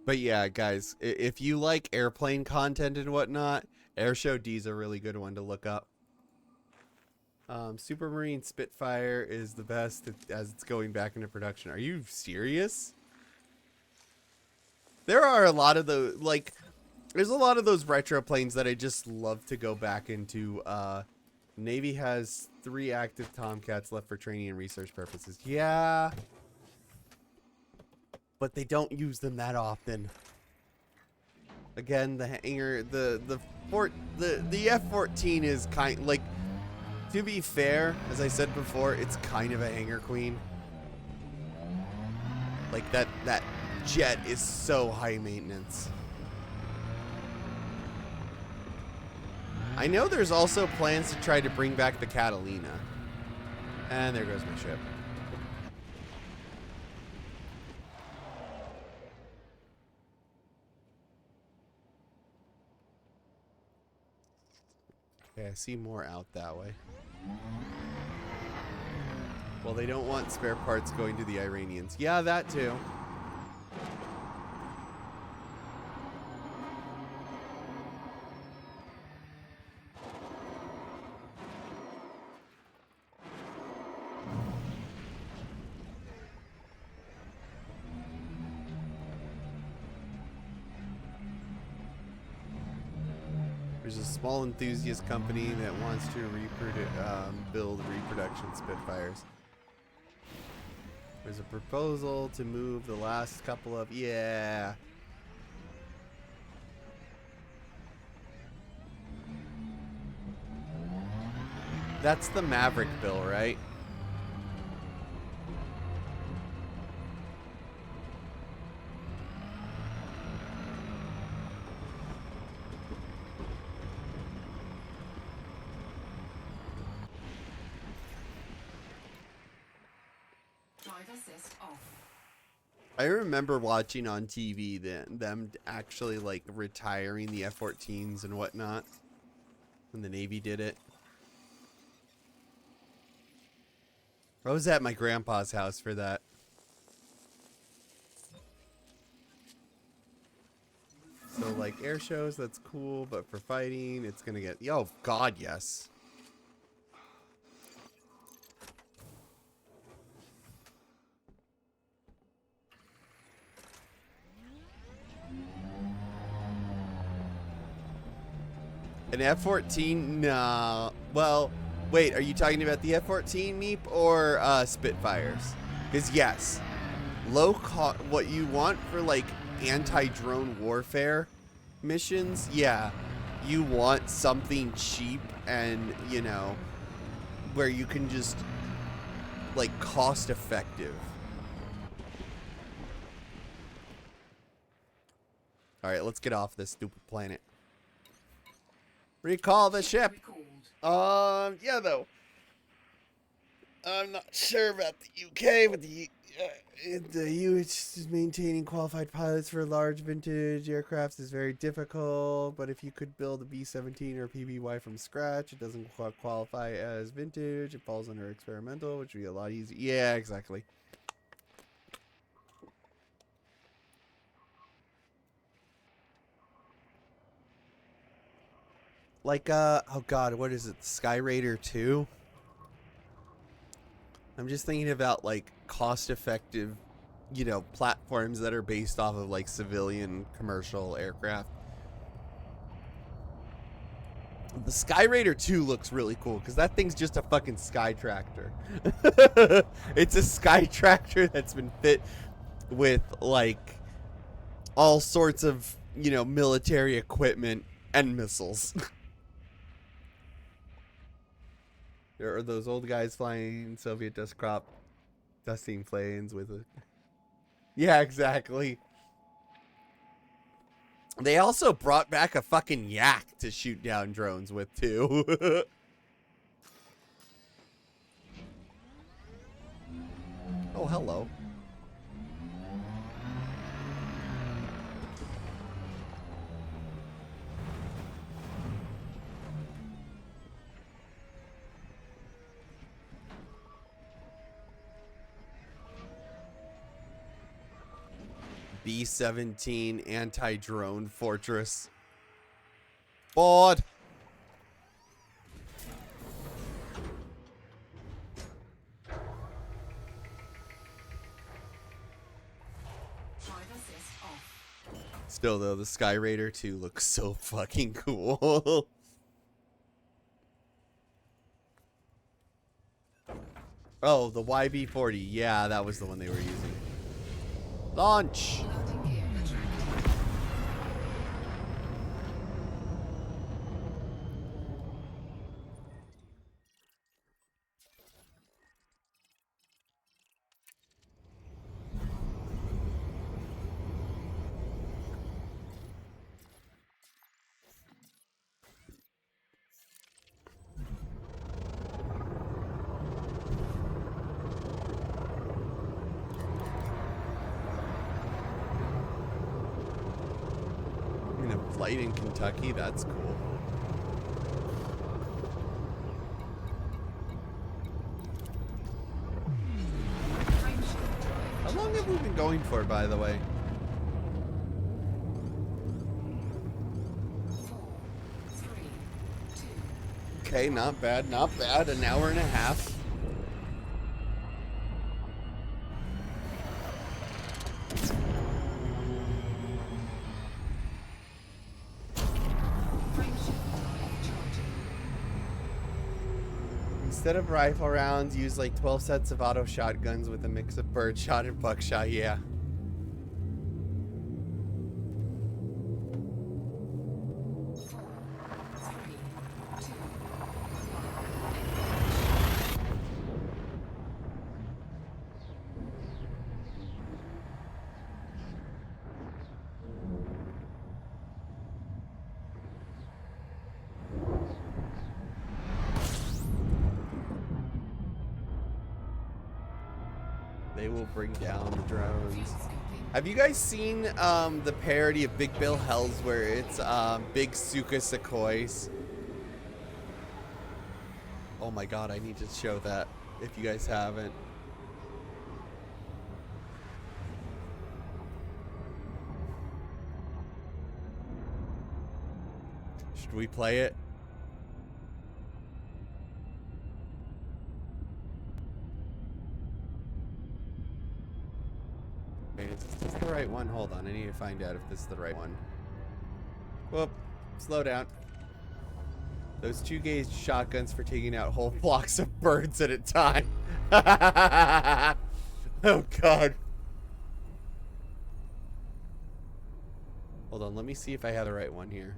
Speaker 1: But yeah, guys, if you like airplane content and whatnot, Airshow D is a really good one to look up. Supermarine Spitfire is the best as it's going back into production. Are you serious? There are a lot of those, like, there's a lot of those retro planes that I just love to go back into. Navy has 3 active Tomcats left for training and research purposes. Yeah. But they don't use them that often. Again, the hangar, the F-14 is kind, like, to be fair, as I said before, it's kind of a hangar queen. Like, that jet is so high maintenance. I know there's also plans to try to bring back the Catalina. And there goes my ship. Okay, I see more out that way. Well, they don't want spare parts going to the Iranians. Yeah, that too. There's a small enthusiast company that wants to build reproduction Spitfires. There's a proposal to move the last couple of... Yeah. That's the Maverick bill, right? I remember watching on TV them actually like retiring the F-14s and whatnot when the Navy did it. I was at my grandpa's house for that. So like air shows, that's cool, but for fighting, it's gonna get... Oh God, yes. An F-14? Nah. Well, wait, are you talking about the F-14 Meep or Spitfires? Because yes, low cost. What you want for like anti-drone warfare missions? Yeah, you want something cheap and you know where you can just like cost effective. All right, let's get off this stupid planet. Recall the ship. Yeah, though. I'm not sure about the UK, but the US is maintaining qualified pilots for large vintage aircrafts is very difficult. But if you could build a B-17 or a PBY from scratch, it doesn't qualify as vintage. It falls under experimental, which would be a lot easier. Yeah, exactly. Like, oh God, what is it? Sky Raider 2? I'm just thinking about, like, cost-effective you know, platforms that are based off of like civilian commercial aircraft. The Sky Raider 2 looks really cool because that thing's just a fucking sky tractor. It's a sky tractor that's been fit with like all sorts of, you know, military equipment and missiles. There are those old guys flying Soviet dusting planes with a... Yeah, exactly. They also brought back a fucking yak to shoot down drones with, too. Oh, hello. B-17 anti-drone fortress. Board.
Speaker 2: Drive assist off.
Speaker 1: Still though, the Sky Raider 2 looks so fucking cool. Oh, the YB-40. Yeah, that was the one they were using. Launch.
Speaker 2: Landing gear retracted.
Speaker 1: In a flight in Kentucky, that's cool.
Speaker 2: Frameshift drive.
Speaker 1: How long have we been going for, by the way?
Speaker 2: 4, 3, 2.
Speaker 1: Okay, not bad, not bad. An hour and a half.
Speaker 2: Frameshift drive charging.
Speaker 1: Instead of rifle rounds, use like 12 sets of auto shotguns with a mix of birdshot and buckshot. Yeah.
Speaker 2: Four, three, two,
Speaker 1: They will bring down the drones.
Speaker 2: fuel scooping.
Speaker 1: Have you guys seen the parody of Big Bill Hells where it's Big Suka Sequoias? Oh my god, I need to show that if you guys haven't. Should we play it? Wait, is this the right one? Hold on, I need to find out if this is the right one. Whoop, slow down. Those 2 gauge shotguns for taking out whole flocks of birds at a time. Oh god. Hold on, let me see if I have the right one here.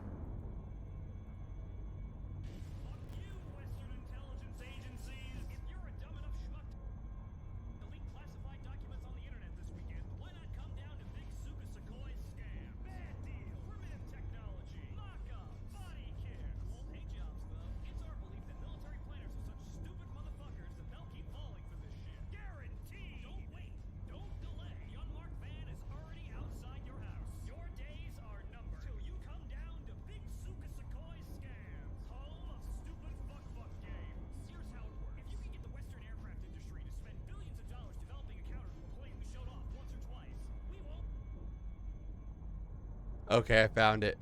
Speaker 1: Okay, I found it.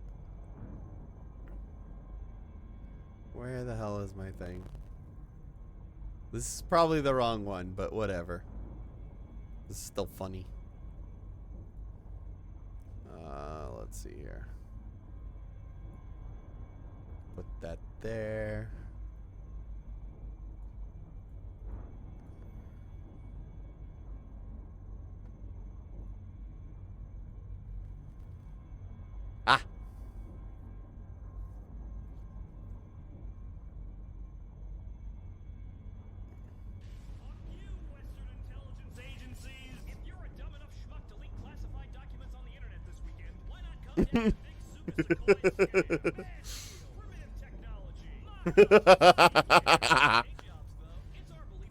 Speaker 1: Where the hell is my thing? This is probably the wrong one, but whatever. This is still funny. let's see here. Put that there. Ah.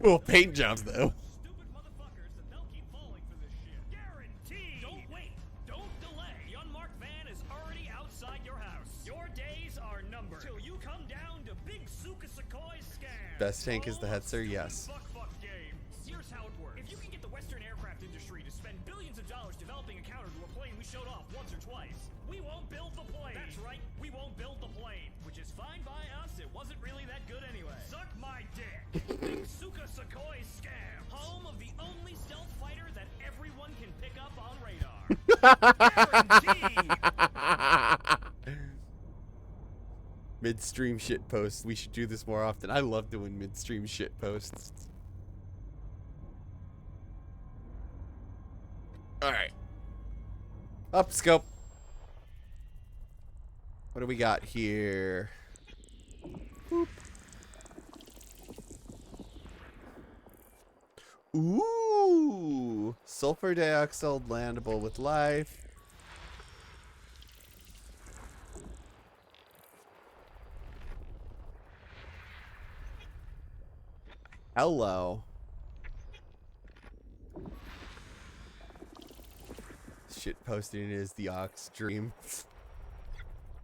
Speaker 1: Well, paint jobs though.
Speaker 3: Stupid motherfuckers, and they'll keep falling for this shit. Guaranteed! Don't wait. Don't delay. The unmarked van is already outside your house. Your days are numbered. Till you come down to Big Sukasakoi scam.
Speaker 1: Best tank is the Hetzer, yes.
Speaker 3: Fuck game. Here's how it works. If you can get the Western aircraft industry to spend billions of dollars developing a counter to a plane we showed off once or twice, we won't build the plane. That's right. We won't build the plane. Which is fine by us. It wasn't really that good anyway. Suck my dick. Big Sukasakoi scam. Home of the only stealth fighter that everyone can pick up on radar. Guaranteed.
Speaker 1: Midstream shit posts. We should do this more often. I love doing midstream shit posts. Alright. Up scope. What do we got here? Boop. Ooh. Sulfur dioxide landable with life. Hello. Shit posting is the Ox dream.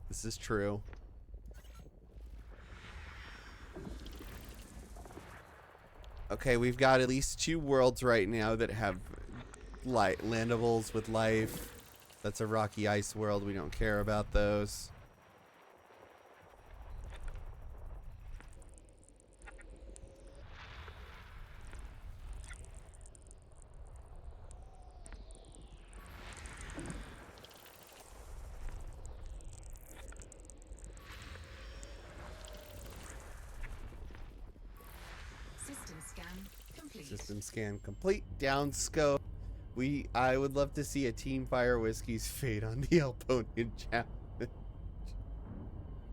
Speaker 1: This is true. Okay, we've got at least 2 worlds right now that have landables with life. That's a rocky ice world. We don't care about those.
Speaker 2: System scan complete.
Speaker 1: System scan complete. Down scope. I would love to see a Team Fire Whiskey's fate on the Elponian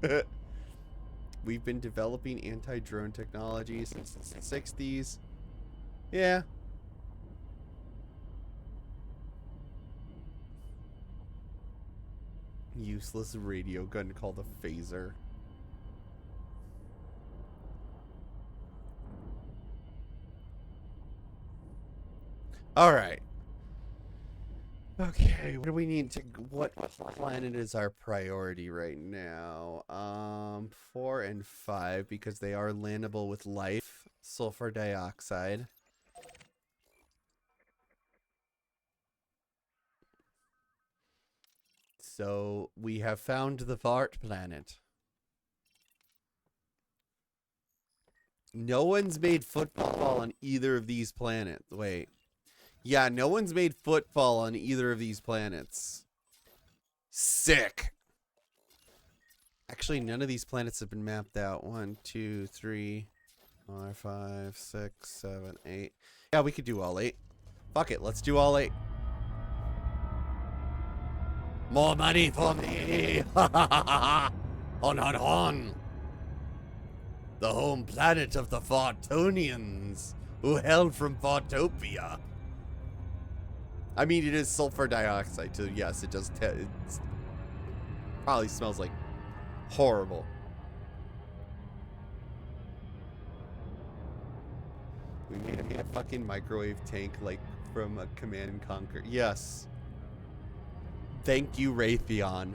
Speaker 1: challenge. We've been developing anti-drone technology since the 60s. Yeah. Useless radio gun called a phaser. All right. Okay, what do we need to? What planet is our priority right now? 4 and 5 because they are landable with life. Sulfur dioxide. So we have found the fart planet. No one's made football on either of these planets. Wait. Yeah, no one's made football on either of these planets. Sick. Actually, none of these planets have been mapped out. 1, 2, 3, 4, 5, 6, 7, 8. Yeah, we could do all 8. Fuck it, let's do all 8. More money for me! On. The home planet of the Fartonians, who hail from Fartopia. I mean, it is sulfur dioxide, so yes, it does. It probably smells like horrible. We made a fucking microwave tank, like, from a Command and Conquer. Yes. Thank you, Raytheon.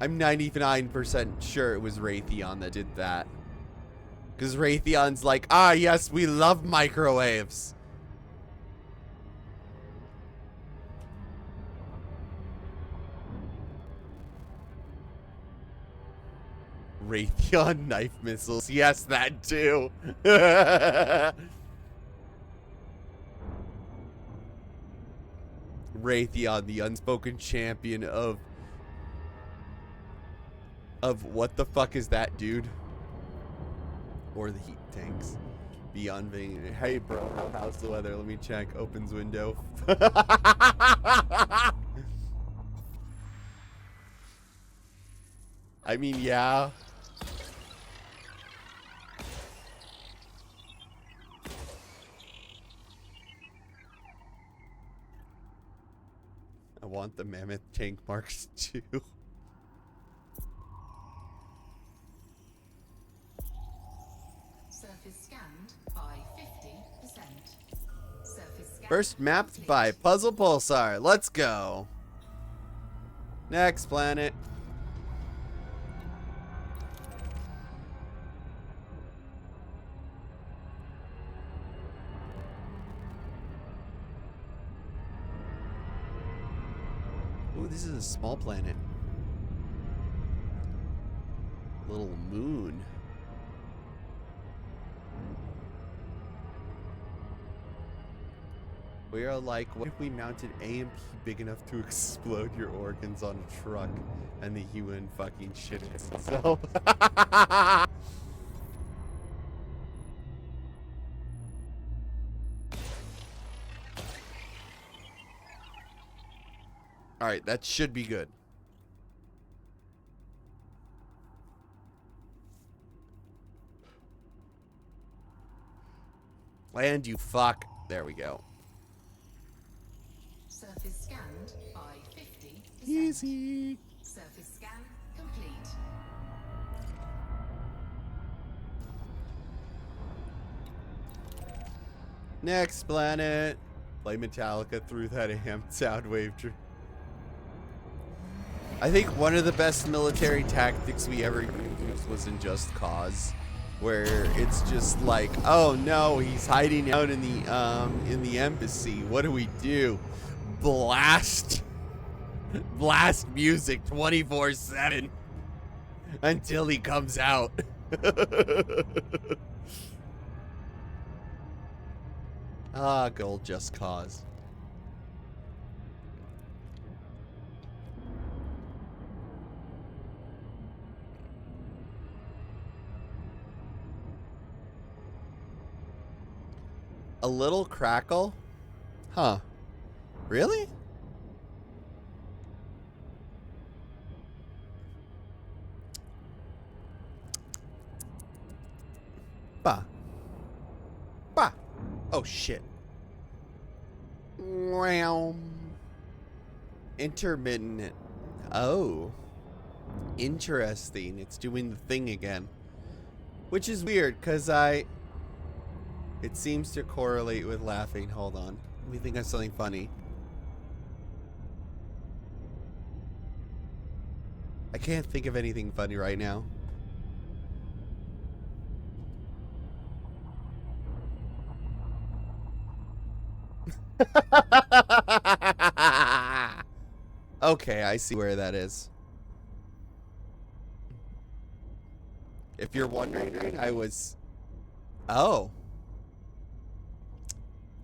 Speaker 1: I'm 99% sure it was Raytheon that did that. Because Raytheon's like, ah, yes, we love microwaves. Raytheon knife missiles. Yes, that too. Raytheon, the unspoken champion of what the fuck is that, dude? Or the heat tanks. Beyond being, hey bro, how's the weather? Let me check. Opens window. I mean, yeah. I want the Mammoth Tank Marks too.
Speaker 2: Surface scanned by 50%. Surface scan
Speaker 1: First mapped
Speaker 2: complete.
Speaker 1: by Puzzle Pulsar. Let's go. Next planet. Ooh, this is a small planet. Little moon. We are like, what if we mounted AMP big enough to explode your organs on a truck and the human fucking shit itself? Alright, that should be good. Land, you fuck. There we go.
Speaker 2: Surface scanned by 50%.
Speaker 1: Easy.
Speaker 2: Surface scan complete.
Speaker 1: Next planet. Play Metallica through that amped sound wave. I think one of the best military tactics we ever used was in Just Cause, where it's just like, oh no, he's hiding out in the embassy. What do? Blast music 24/7 until he comes out. Ah, good old Just Cause. A little crackle? Huh. Really? Bah. Bah. Oh, shit. Wow. Intermittent. Oh. Interesting. It's doing the thing again. Which is weird, because it seems to correlate with laughing. Hold on. Let me think of something funny. I can't think of anything funny right now. Okay, I see where that is. If you're wondering, I was... Oh.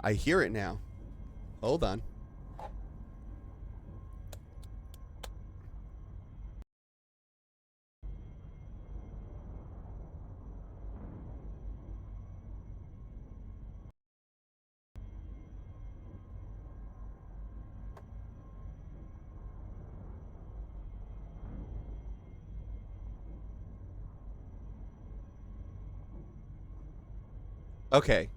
Speaker 1: I hear it now. Hold on. Okay.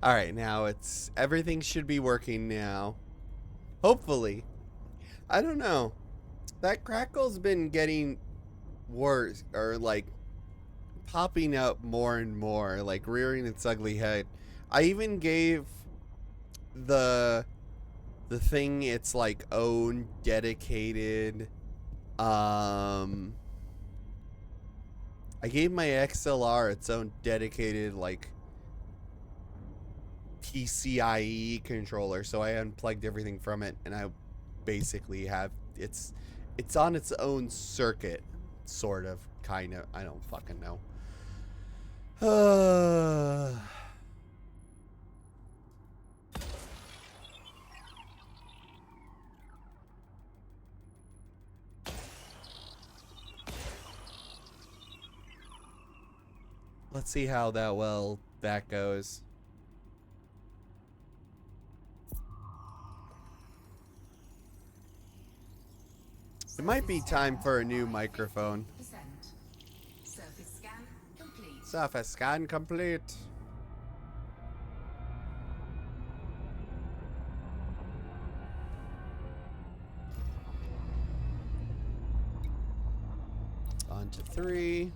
Speaker 1: All right, now it's everything should be working now. Hopefully. I don't know. That crackle's been getting worse, or like popping up more and more, like rearing its ugly head. I even gave the thing its like own dedicated I gave my XLR its own dedicated like PCIe controller, so I unplugged everything from it, and I basically have it's on its own circuit, sort of, kind of. I don't fucking know. Let's see how that goes. It might be time for a new microphone.
Speaker 2: Surface scan complete.
Speaker 1: Surface scan complete. On to 3.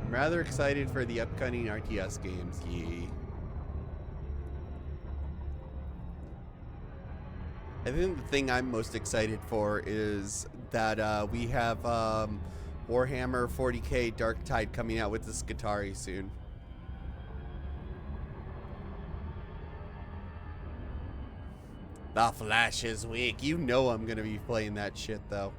Speaker 1: I'm rather excited for the upcoming RTS games. Yee. I think the thing I'm most excited for is that we have Warhammer 40k Dark Tide coming out with the Skitarii soon. The Flash is weak. You know I'm gonna be playing that shit though.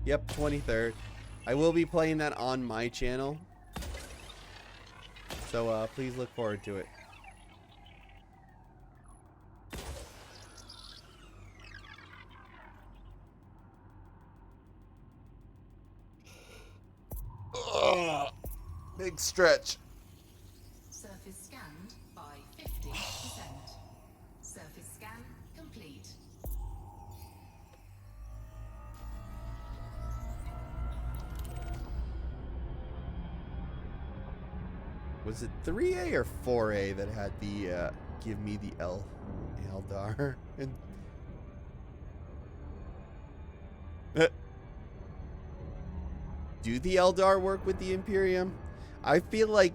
Speaker 1: Yep, 23rd. I will be playing that on my channel. So please look forward to it. Ugh, big stretch.
Speaker 2: Surface scanned by 50%. Surface scan complete.
Speaker 1: Was it 3A or 4A that had the give me the Eldar? And do the Eldar work with the Imperium? I feel like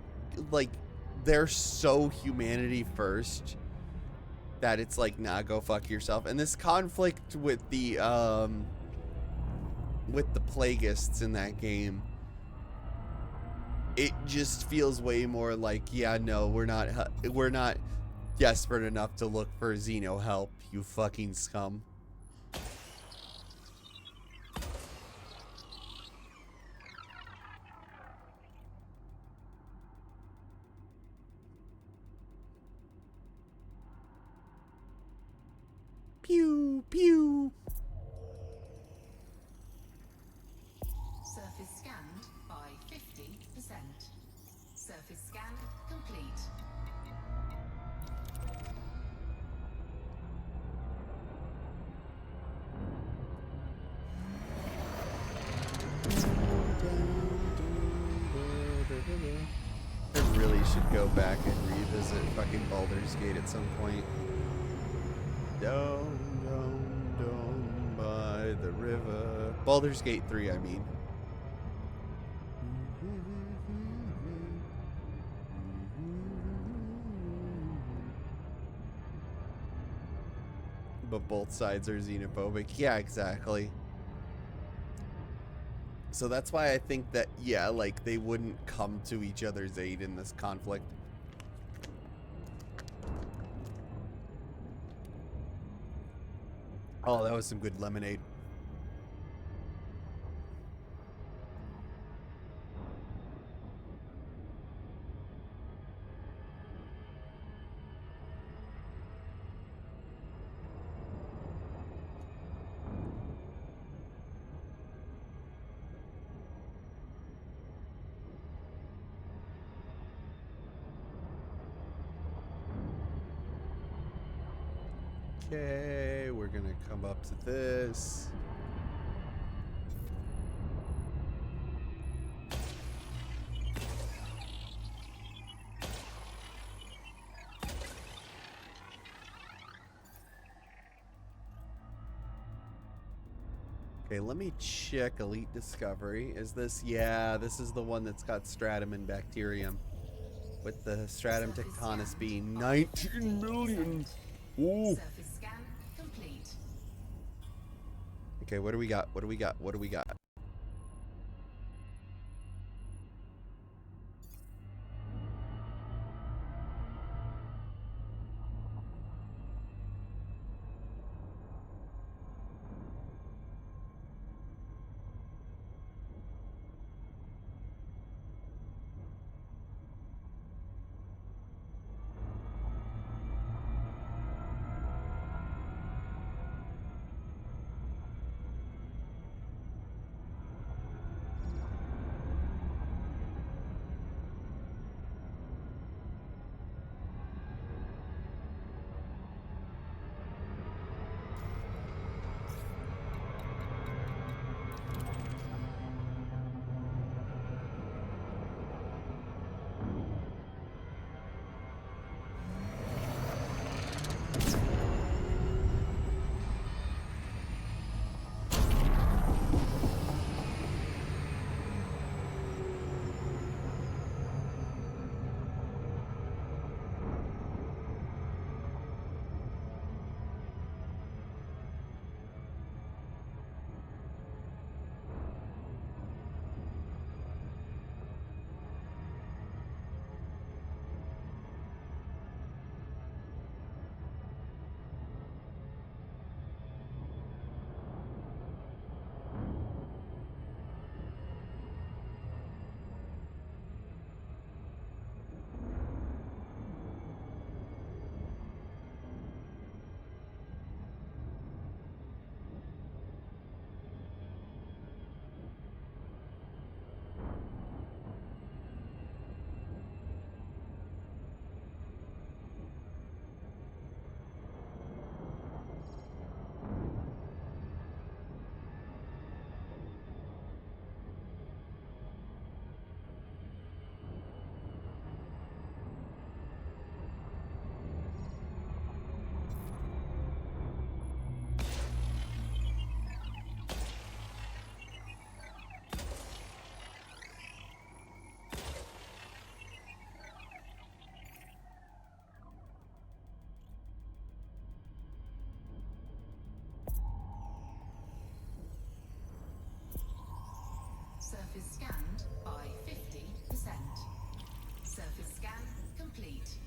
Speaker 1: they're so humanity first that it's like, nah, go fuck yourself. And this conflict with the Plagueists in that game, it just feels way more like, yeah, no, we're not desperate enough to look for Xeno help, you fucking scum. Pew pew.
Speaker 2: Surface scanned by 50%. Surface scan complete.
Speaker 1: I really should go back and revisit fucking Baldur's Gate at some point. Down, down, down by the river. Baldur's Gate 3, I mean. But both sides are xenophobic. Yeah, exactly. So that's why I think that, yeah, like, they wouldn't come to each other's aid in this conflict. Oh, that was some good lemonade. Okay, we're gonna come up to this. Okay, let me check Elite Discovery. Is this... Yeah, this is the one that's got stratum and bacterium. With the stratum
Speaker 2: Surface
Speaker 1: tectonus
Speaker 2: scan
Speaker 1: being
Speaker 2: by
Speaker 1: 19 million.
Speaker 2: 50%.
Speaker 1: Ooh.
Speaker 2: Surface scan complete.
Speaker 1: Okay, what do we got? What do we got? What do we got?
Speaker 2: Surface scanned by 50%. Surface scan complete.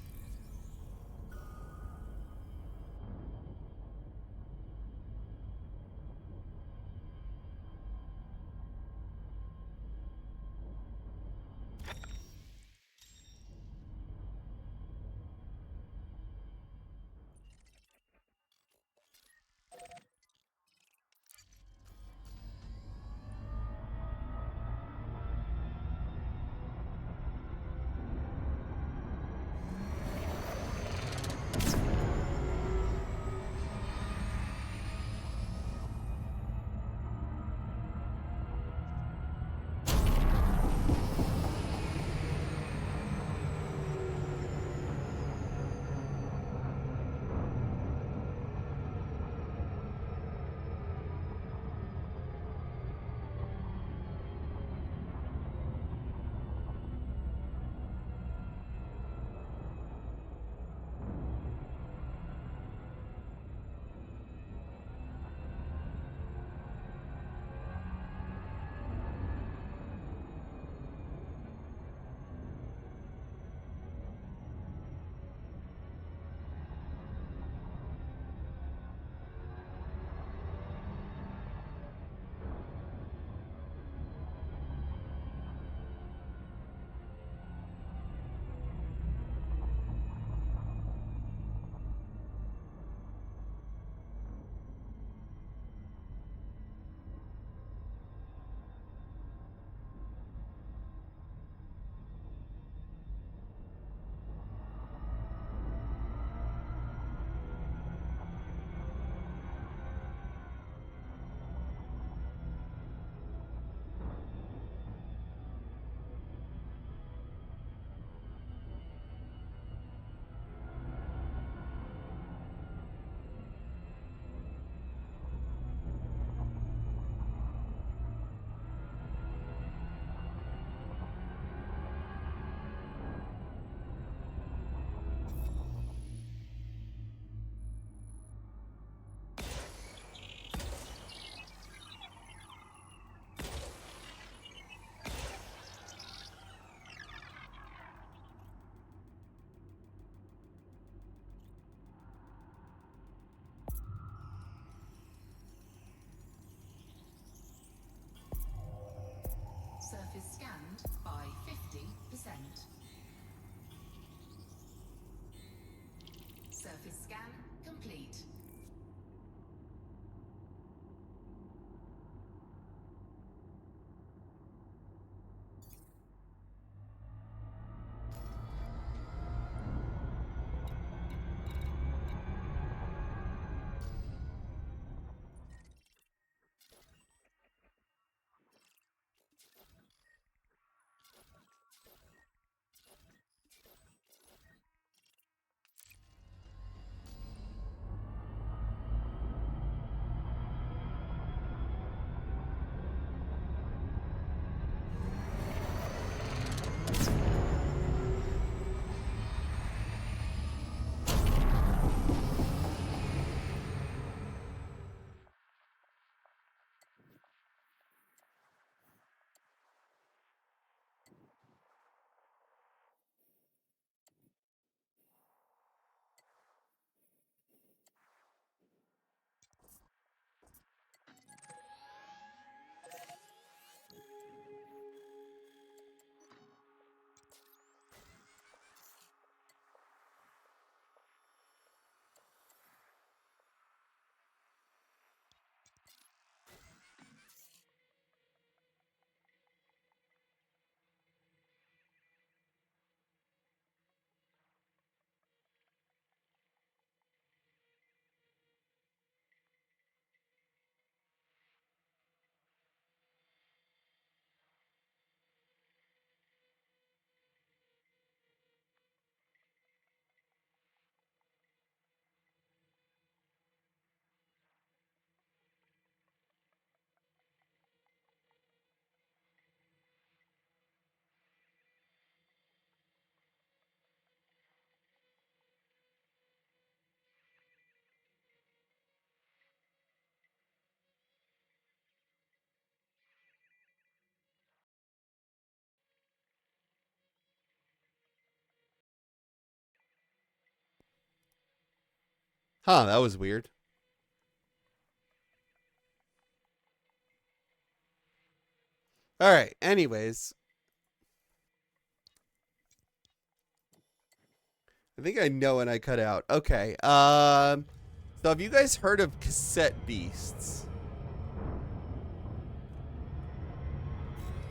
Speaker 2: Surface scan complete.
Speaker 1: Huh, that was weird. All right, anyways. I think I know when I cut out. Okay. So have you guys heard of cassette beasts?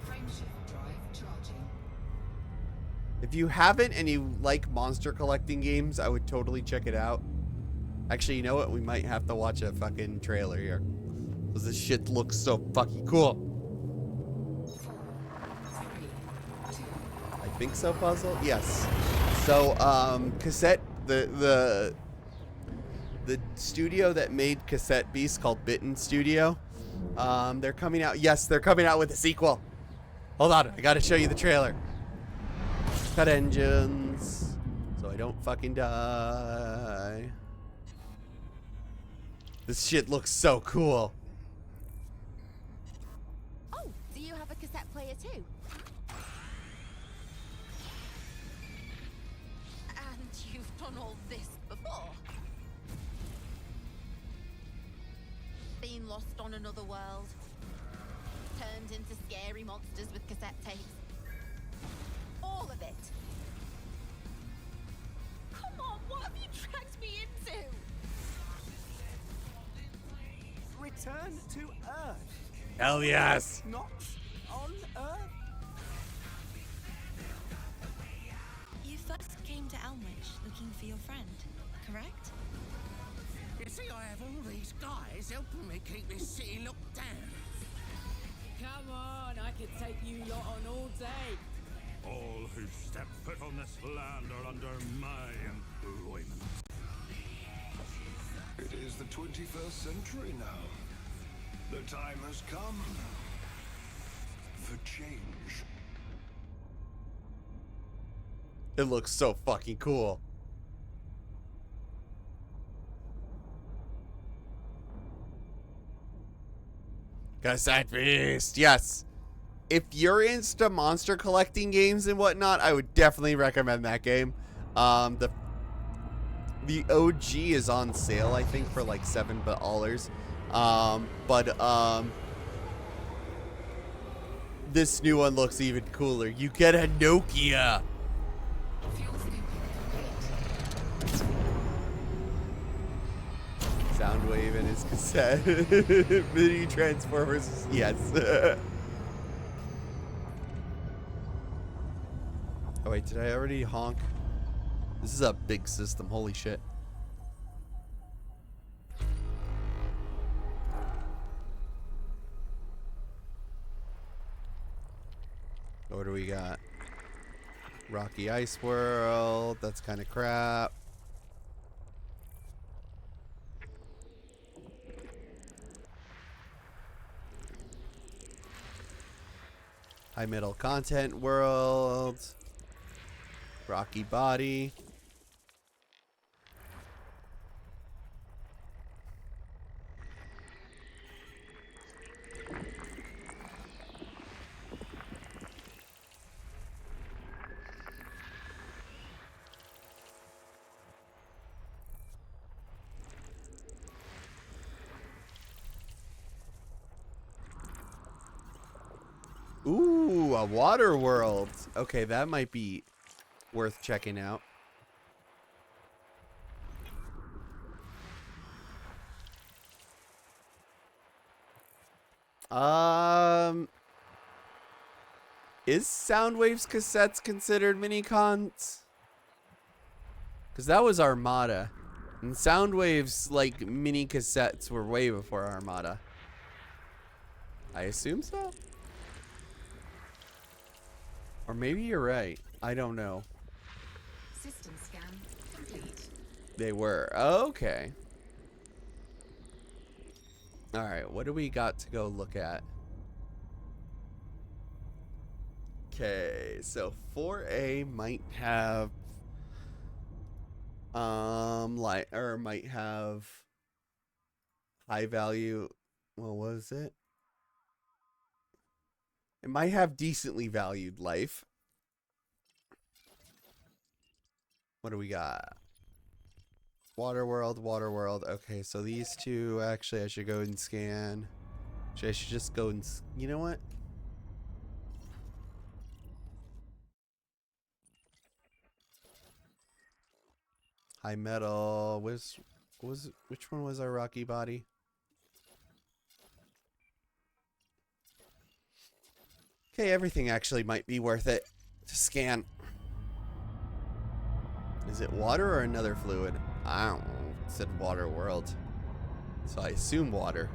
Speaker 2: Frameshift drive charging.
Speaker 1: If you haven't and you like monster collecting games, I would totally check it out. Actually, you know what? We might have to watch a fucking trailer here. Because this shit looks so fucking cool.
Speaker 2: 4, 3, 2.
Speaker 1: I think so, Puzzle? Yes. So, cassette, the studio that made Cassette Beast called Bitten Studio, they're coming out, yes, they're coming out with a sequel. Hold on, I gotta show you the trailer. Cut engines, so I don't fucking die. This shit looks so cool.
Speaker 4: Oh, do you have a cassette player too? And you've done all this before? Been lost on another world? Turned into scary monsters with cassette tapes? All of it? Come on, what have you dragged me into?
Speaker 5: Return to Earth.
Speaker 1: Hell yes.
Speaker 5: Not on Earth.
Speaker 6: You first came to Elmwich looking for your friend, correct?
Speaker 5: You see, I have all these guys helping me keep this city locked down.
Speaker 7: Come on, I could take you lot on all day.
Speaker 8: All who step foot on this land are under my employment.
Speaker 9: It is the 21st century now. The time has come for change.
Speaker 1: It looks so fucking cool. Cassette Beast, yes. If you're into monster collecting games and whatnot, I would definitely recommend that game. The OG is on sale, I think, for like $7. This new one looks even cooler. You get a Nokia.
Speaker 2: Fuel system complete.
Speaker 1: Soundwave and his cassette. Mini Transformers, yes. Oh wait, did I already honk? This is a big system, holy shit. What do we got? Rocky Ice World, that's kind of crap. High Metal Content World. Rocky Body. Ooh, a water world. Okay, that might be worth checking out. Is Soundwave's cassettes considered mini-cons? Because that was Armada. And Soundwave's, like, mini cassettes were way before Armada. I assume so? Or maybe you're right. I don't know.
Speaker 2: System scan complete.
Speaker 1: They were. Okay. Alright, what do we got to go look at? Okay, so 4A might have might have high value. Well, what is it? It might have decently valued life. What do we got? Water World, Water World. Okay, so these two, actually, I should go and scan. I should just go and, you know what? High Metal. Which one was our Rocky Body? Okay, everything actually might be worth it to scan. Is it water or another fluid? I don't know. It said Water World. So I assume water.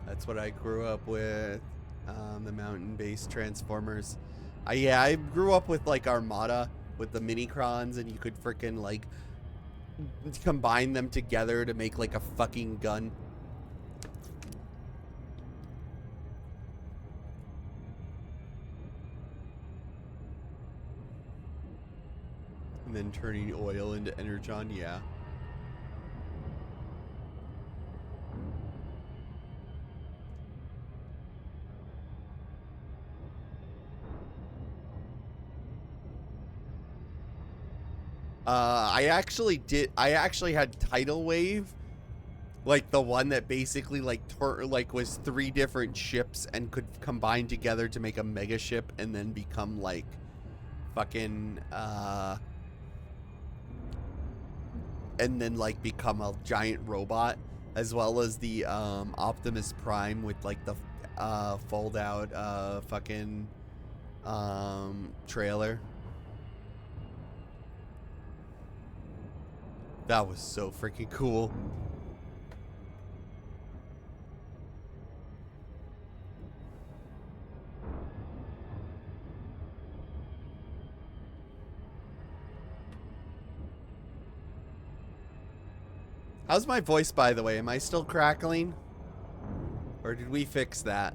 Speaker 1: That's what I grew up with. The mountain-based Transformers. Yeah, I grew up with like Armada with the mini-crons, and you could freaking like combine them together to make like a fucking gun. And then turning oil into energon, yeah. I actually had Tidal Wave, like the one that basically like was 3 different ships and could combine together to make a mega ship and then become like fucking and then like become a giant robot, as well as the Optimus Prime with like the fold out fucking trailer. That was so freaking cool. How's my voice, by the way? Am I still crackling? Or did we fix that?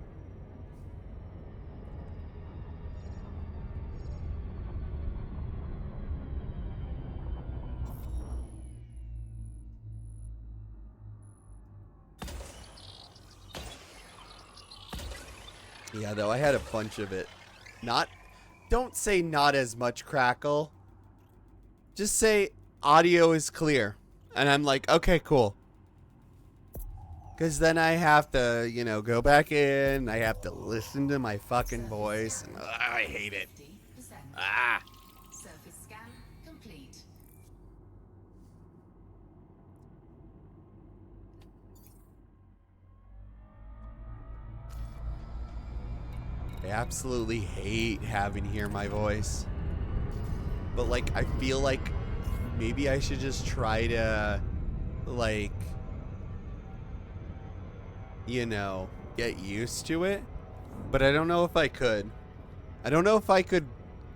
Speaker 1: Yeah, though, I had a bunch of it. Don't say not as much crackle. Just say audio is clear. And I'm like, okay, cool. Because then I have to, you know, go back in. I have to listen to my fucking voice. And I hate it.
Speaker 2: 50%.
Speaker 1: Ah. absolutely hate having to hear my voice. But, like, I feel like maybe I should just try to, like, you know, get used to it. But I don't know if I could. I don't know if I could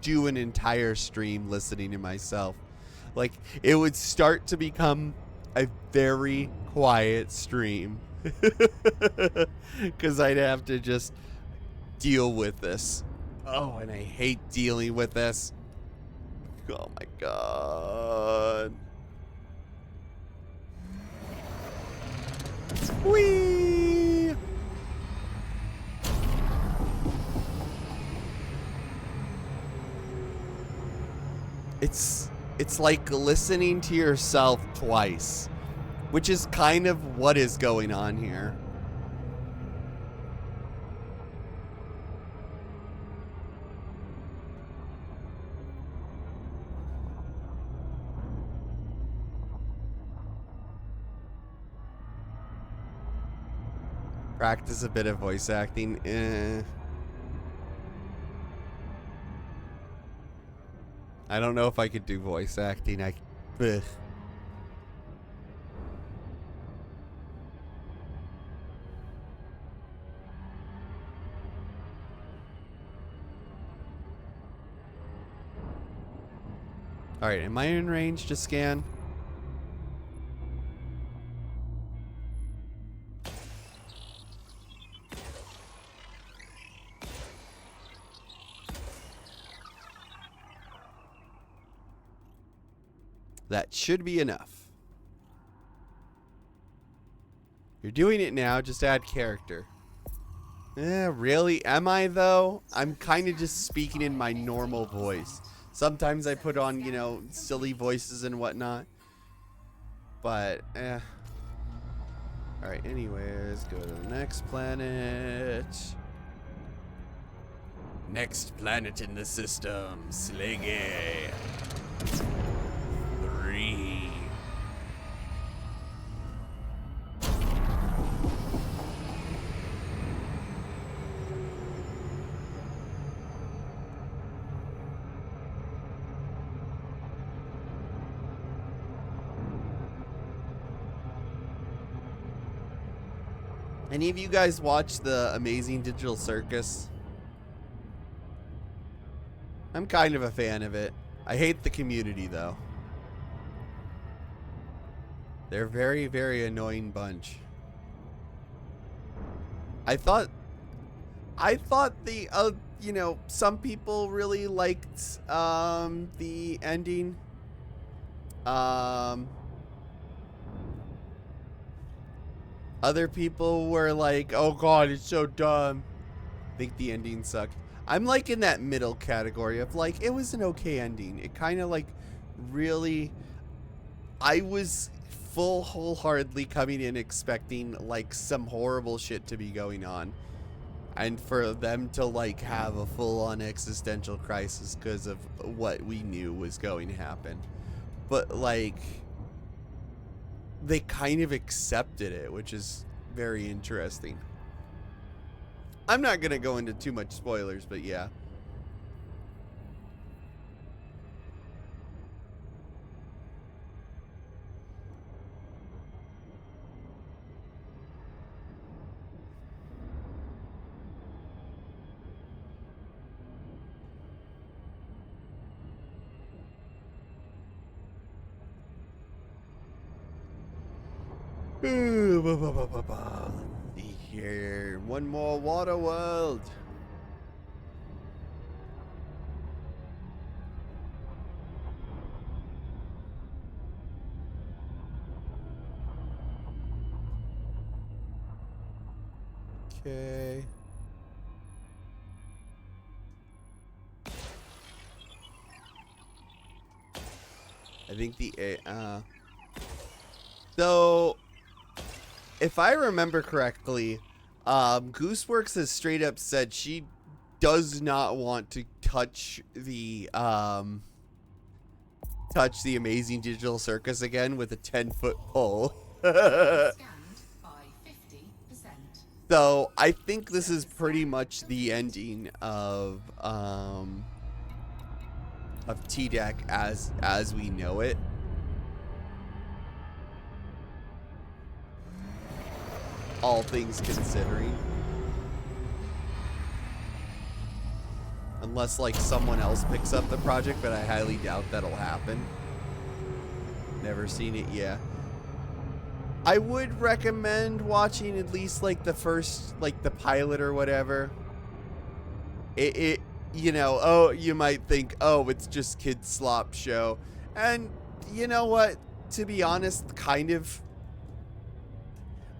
Speaker 1: do an entire stream listening to myself. Like, it would start to become a very quiet stream. Because I'd have to just deal with this. Oh, and I hate dealing with this. Oh my god. Whee! It's like listening to yourself twice, which is kind of what is going on here. Practice a bit of voice acting. I don't know if I could do voice acting. Ugh. Alright, am I in range to scan? That should be enough. You're doing it now, just add character. Really? Am I though? I'm kind of just speaking in my normal voice. Sometimes I put on, you know, silly voices and whatnot. But, Alright, anyways, go to the next planet. Next planet in the system, Sliggy. 3. Any of you guys watch the Amazing Digital Circus? I'm kind of a fan of it. I hate the community though. They're a very, very annoying bunch. I thought the you know, some people really liked the ending. Other people were like, "Oh god, it's so dumb." I think the ending sucked. I'm like in that middle category of like, it was an okay ending. It kind of like really, I was wholeheartedly coming in expecting like some horrible shit to be going on, and for them to like have a full-on existential crisis because of what we knew was going to happen. But like, they kind of accepted it, which is very interesting. I'm not gonna go into too much spoilers, but yeah. Here, one more water world. Okay. I think so if I remember correctly, Gooseworks has straight up said she does not want to touch the Amazing Digital Circus again with a 10-foot pole.
Speaker 2: Scanned by 50%.
Speaker 1: though, I think this is pretty much the ending of TDEC as we know it. All things considering. Unless, like, someone else picks up the project, but I highly doubt that'll happen. Never seen it, yeah. I would recommend watching at least, like, the first, like, the pilot or whatever. It you know, oh, you might think, oh, it's just kid slop show. And, you know what? To be honest, kind of.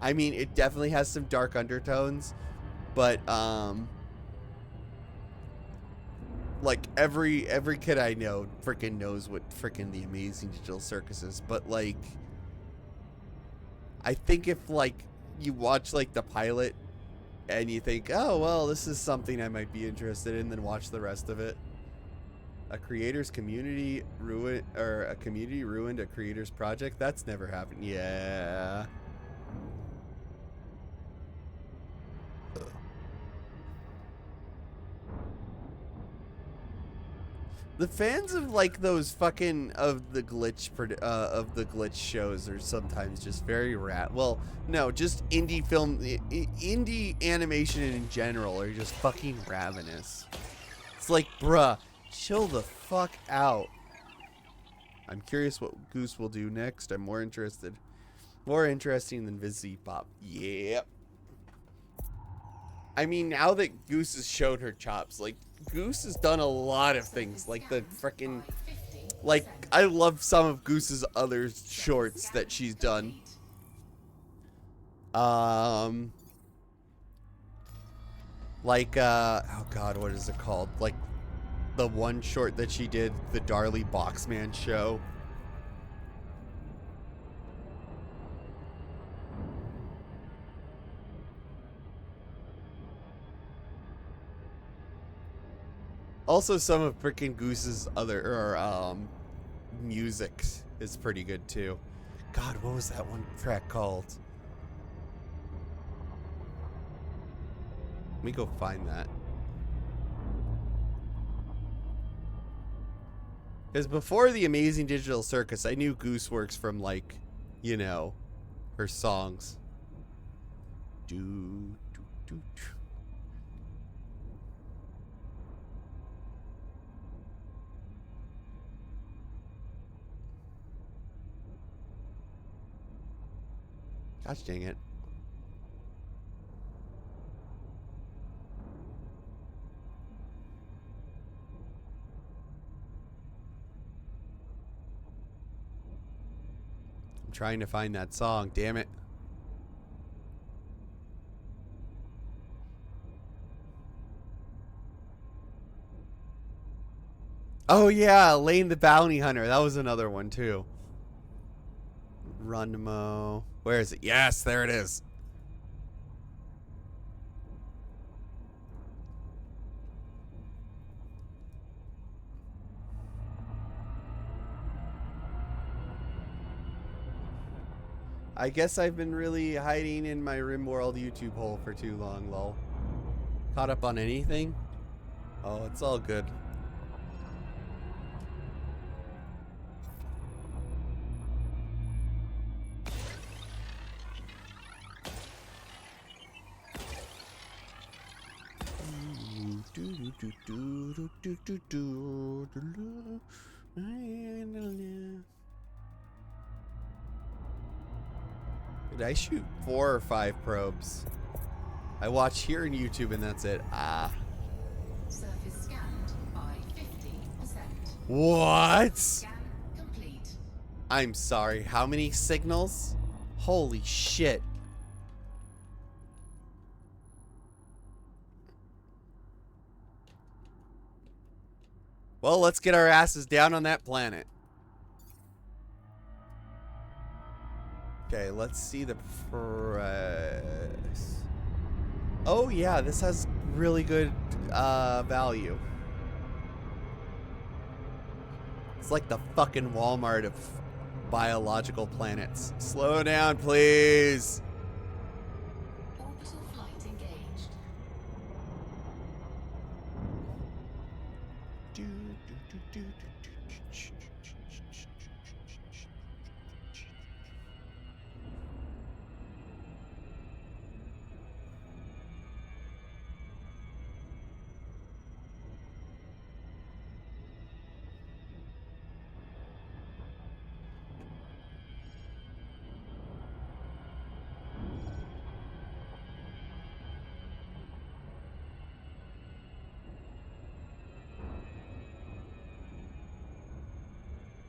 Speaker 1: I mean, it definitely has some dark undertones, but, like, every kid I know freaking knows what freaking The Amazing Digital Circus is, but, like, I think if, like, you watch, like, the pilot and you think, oh, well, this is something I might be interested in, then watch the rest of it. A creator's community ruined, or a community ruined a creator's project? That's never happened. Yeah. The fans of, like, those fucking of the glitch shows are sometimes just very well, no, just indie film, indie animation in general are just fucking ravenous. It's like, bruh, chill the fuck out. I'm curious what Goose will do next. I'm more interesting than Vizzy Pop. Yep. I mean, now that Goose has showed her chops, like, Goose has done a lot of things, like the frickin', like, I love some of Goose's other shorts that she's done. Like, oh god, what is it called? Like, the one short that she did, the Darley Boxman show. Also, some of frickin' Goose's other, music is pretty good, too. God, what was that one track called? Let me go find that. Because before The Amazing Digital Circus, I knew Goose Works from, like, you know, her songs. Do. Gosh dang it. I'm trying to find that song, damn it. Oh yeah, Lane the Bounty Hunter. That was another one too. Runmo. Where is it? Yes, there it is. I guess I've been really hiding in my RimWorld YouTube hole for too long, lol. Caught up on anything? Oh, it's all good. Did I shoot 4 or 5 probes? I watch here on YouTube and that's it. Ah.
Speaker 2: Surface scanned by 50%.
Speaker 1: What?
Speaker 2: Scan complete.
Speaker 1: I'm sorry. How many signals? Holy shit. Well, let's get our asses down on that planet. Okay, let's see the price. Oh yeah, this has really good value. It's like the fucking Walmart of biological planets. Slow down, please.
Speaker 2: Orbital flight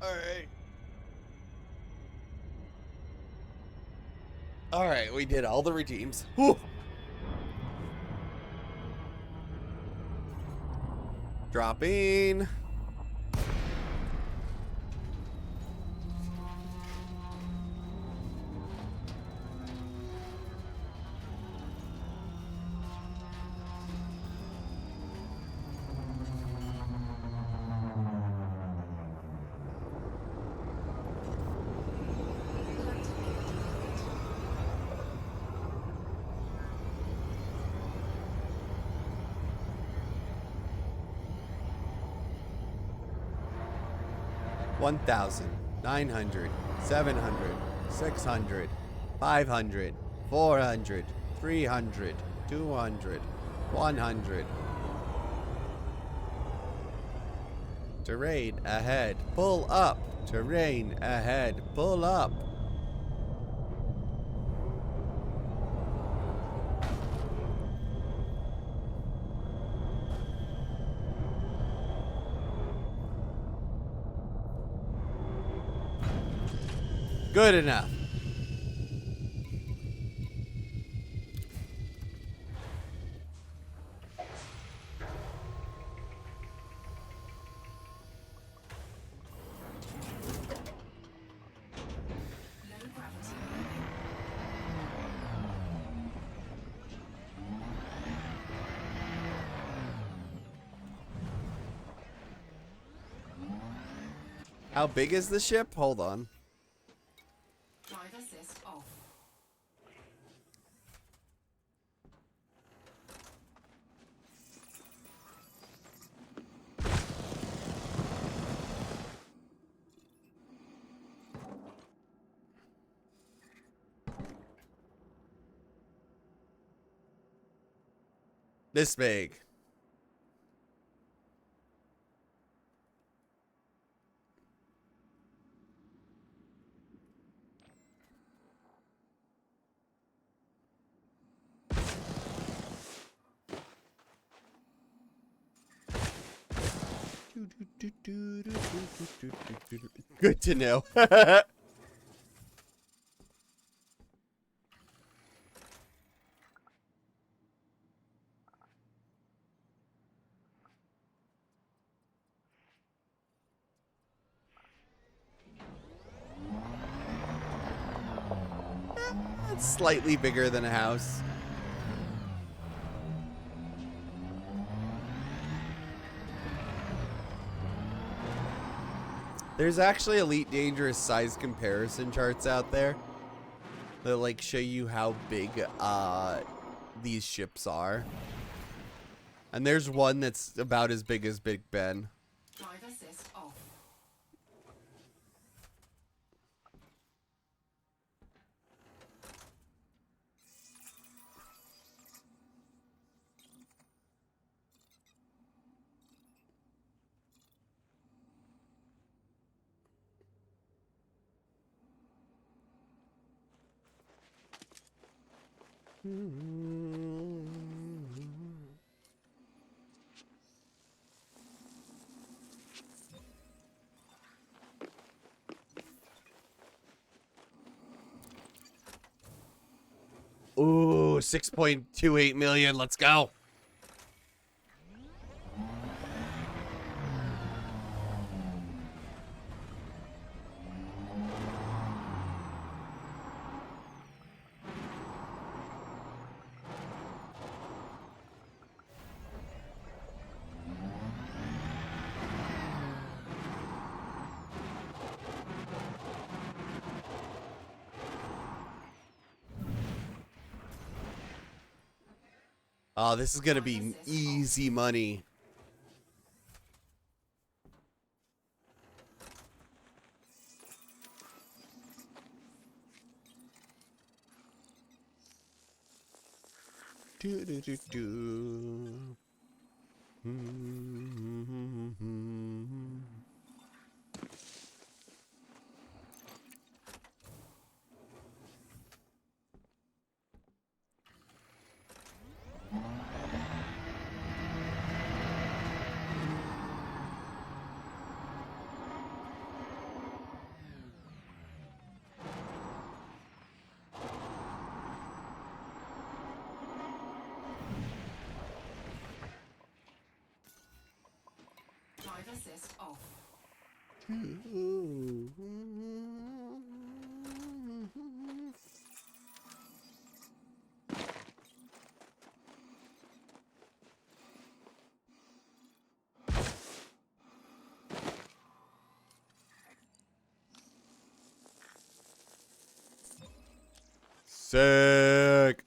Speaker 1: Alright. Alright, we did all the redeems. Whew. Dropping. One thousand, 900, 700, 600, 500, 400, 300, 200, 100. Terrain ahead, pull up. Terrain ahead, pull up. Good enough.
Speaker 2: Low gravity.
Speaker 1: How big is the ship? Hold on.
Speaker 2: Drive assist off.
Speaker 1: This big. Good to know. It's slightly bigger than a house. There's actually Elite Dangerous size comparison charts out there that like show you how big these ships are. And there's one that's about as big as Big Ben.
Speaker 2: Drive assist off.
Speaker 1: Ooh, 6.28 million. Let's go. Oh, this is gonna be easy money. Do do do do.
Speaker 2: Drive assist off.
Speaker 1: Sick.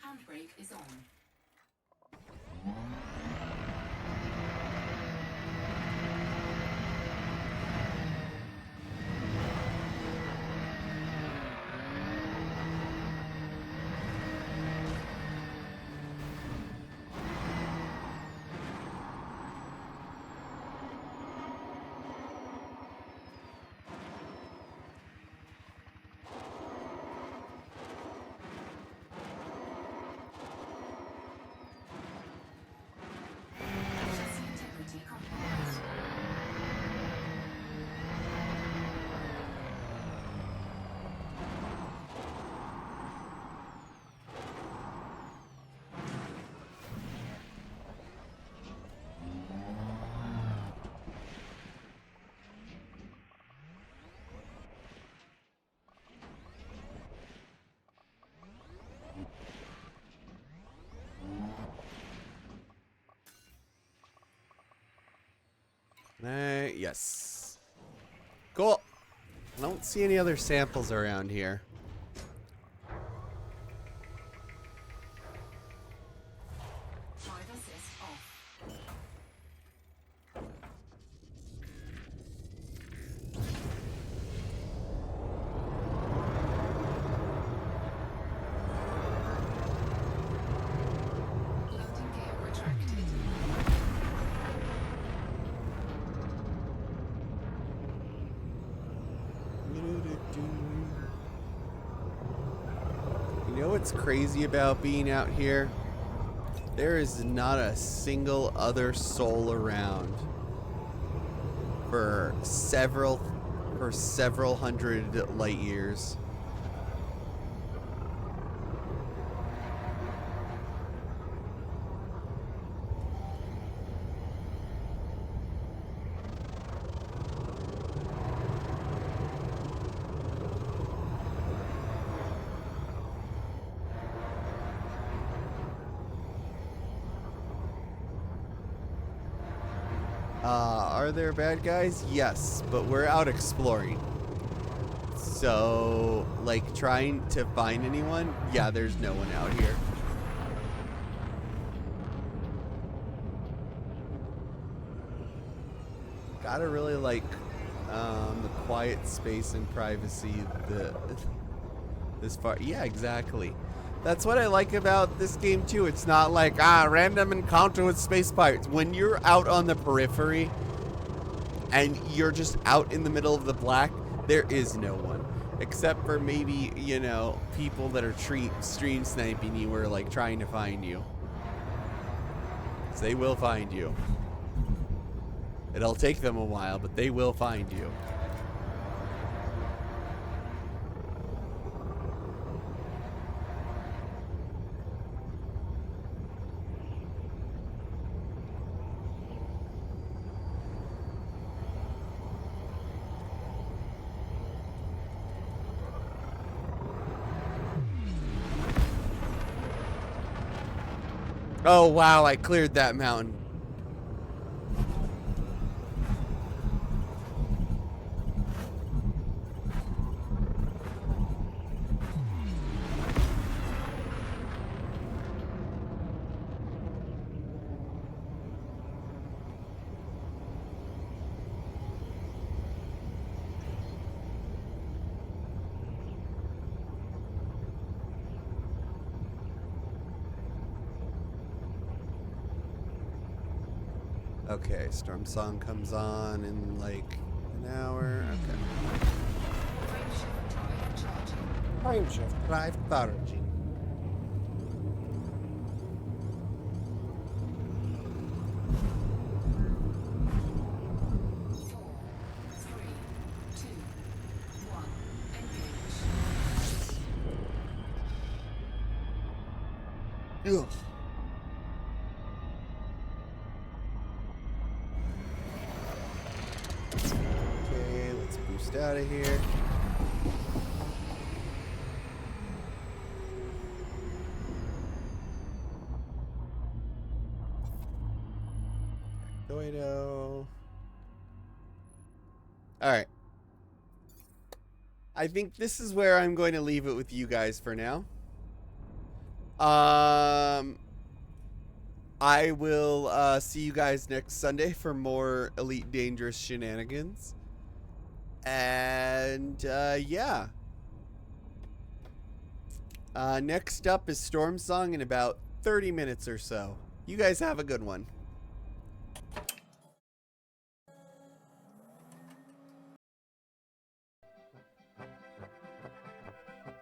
Speaker 2: Handbrake is on. Chassis integrity compromised.
Speaker 1: Yes. Cool. I don't see any other samples around here.
Speaker 2: Drive assist off. Landing gear retracted.
Speaker 1: You know what's crazy about being out here? There is not a single other soul around for several hundred light years. Are there bad guys? Yes, but we're out exploring. So, like, trying to find anyone? Yeah, there's no one out here. Gotta really like the quiet space and privacy. This far, yeah, exactly. That's what I like about this game too. It's not like random encounter with space pirates. When you're out on the periphery and you're just out in the middle of the black, there is no one. Except for maybe, you know, people that are stream sniping you or like trying to find you. 'Cause they will find you. It'll take them a while, but they will find you. Oh, wow, I cleared that mountain. Okay, Storm Song comes on in like an hour. Okay.
Speaker 2: Frameshift drive charging.
Speaker 1: Frameshift drive charging. Ugh. Okay, let's boost out of here. Doido. Alright. I think this is where I'm going to leave it with you guys for now. I will see you guys next Sunday for more Elite Dangerous shenanigans. And yeah. Next up is Storm Song in about 30 minutes or so. You guys have a good one.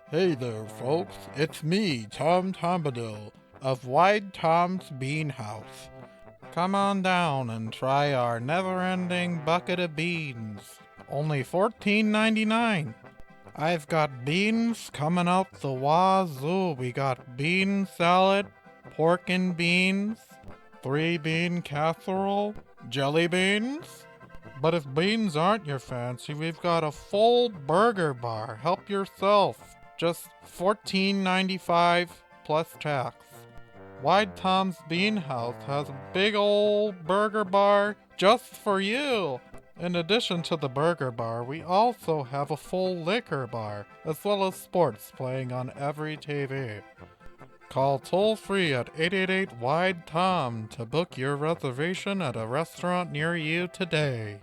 Speaker 10: Hey there, folks. It's me, Tom Tombadil, of Wide Tom's Bean House. Come on down and try our never-ending bucket of beans. Only $14.99. I've got beans coming out the wazoo. We got bean salad, pork and beans, 3-bean casserole, jelly beans. But if beans aren't your fancy, we've got a full burger bar. Help yourself. Just $14.95 plus tax. Wide Tom's Bean House has a big old burger bar just for you. In addition to the burger bar, we also have a full liquor bar, as well as sports playing on every TV. Call toll-free at 888-WIDE-TOM to book your reservation at a restaurant near you today.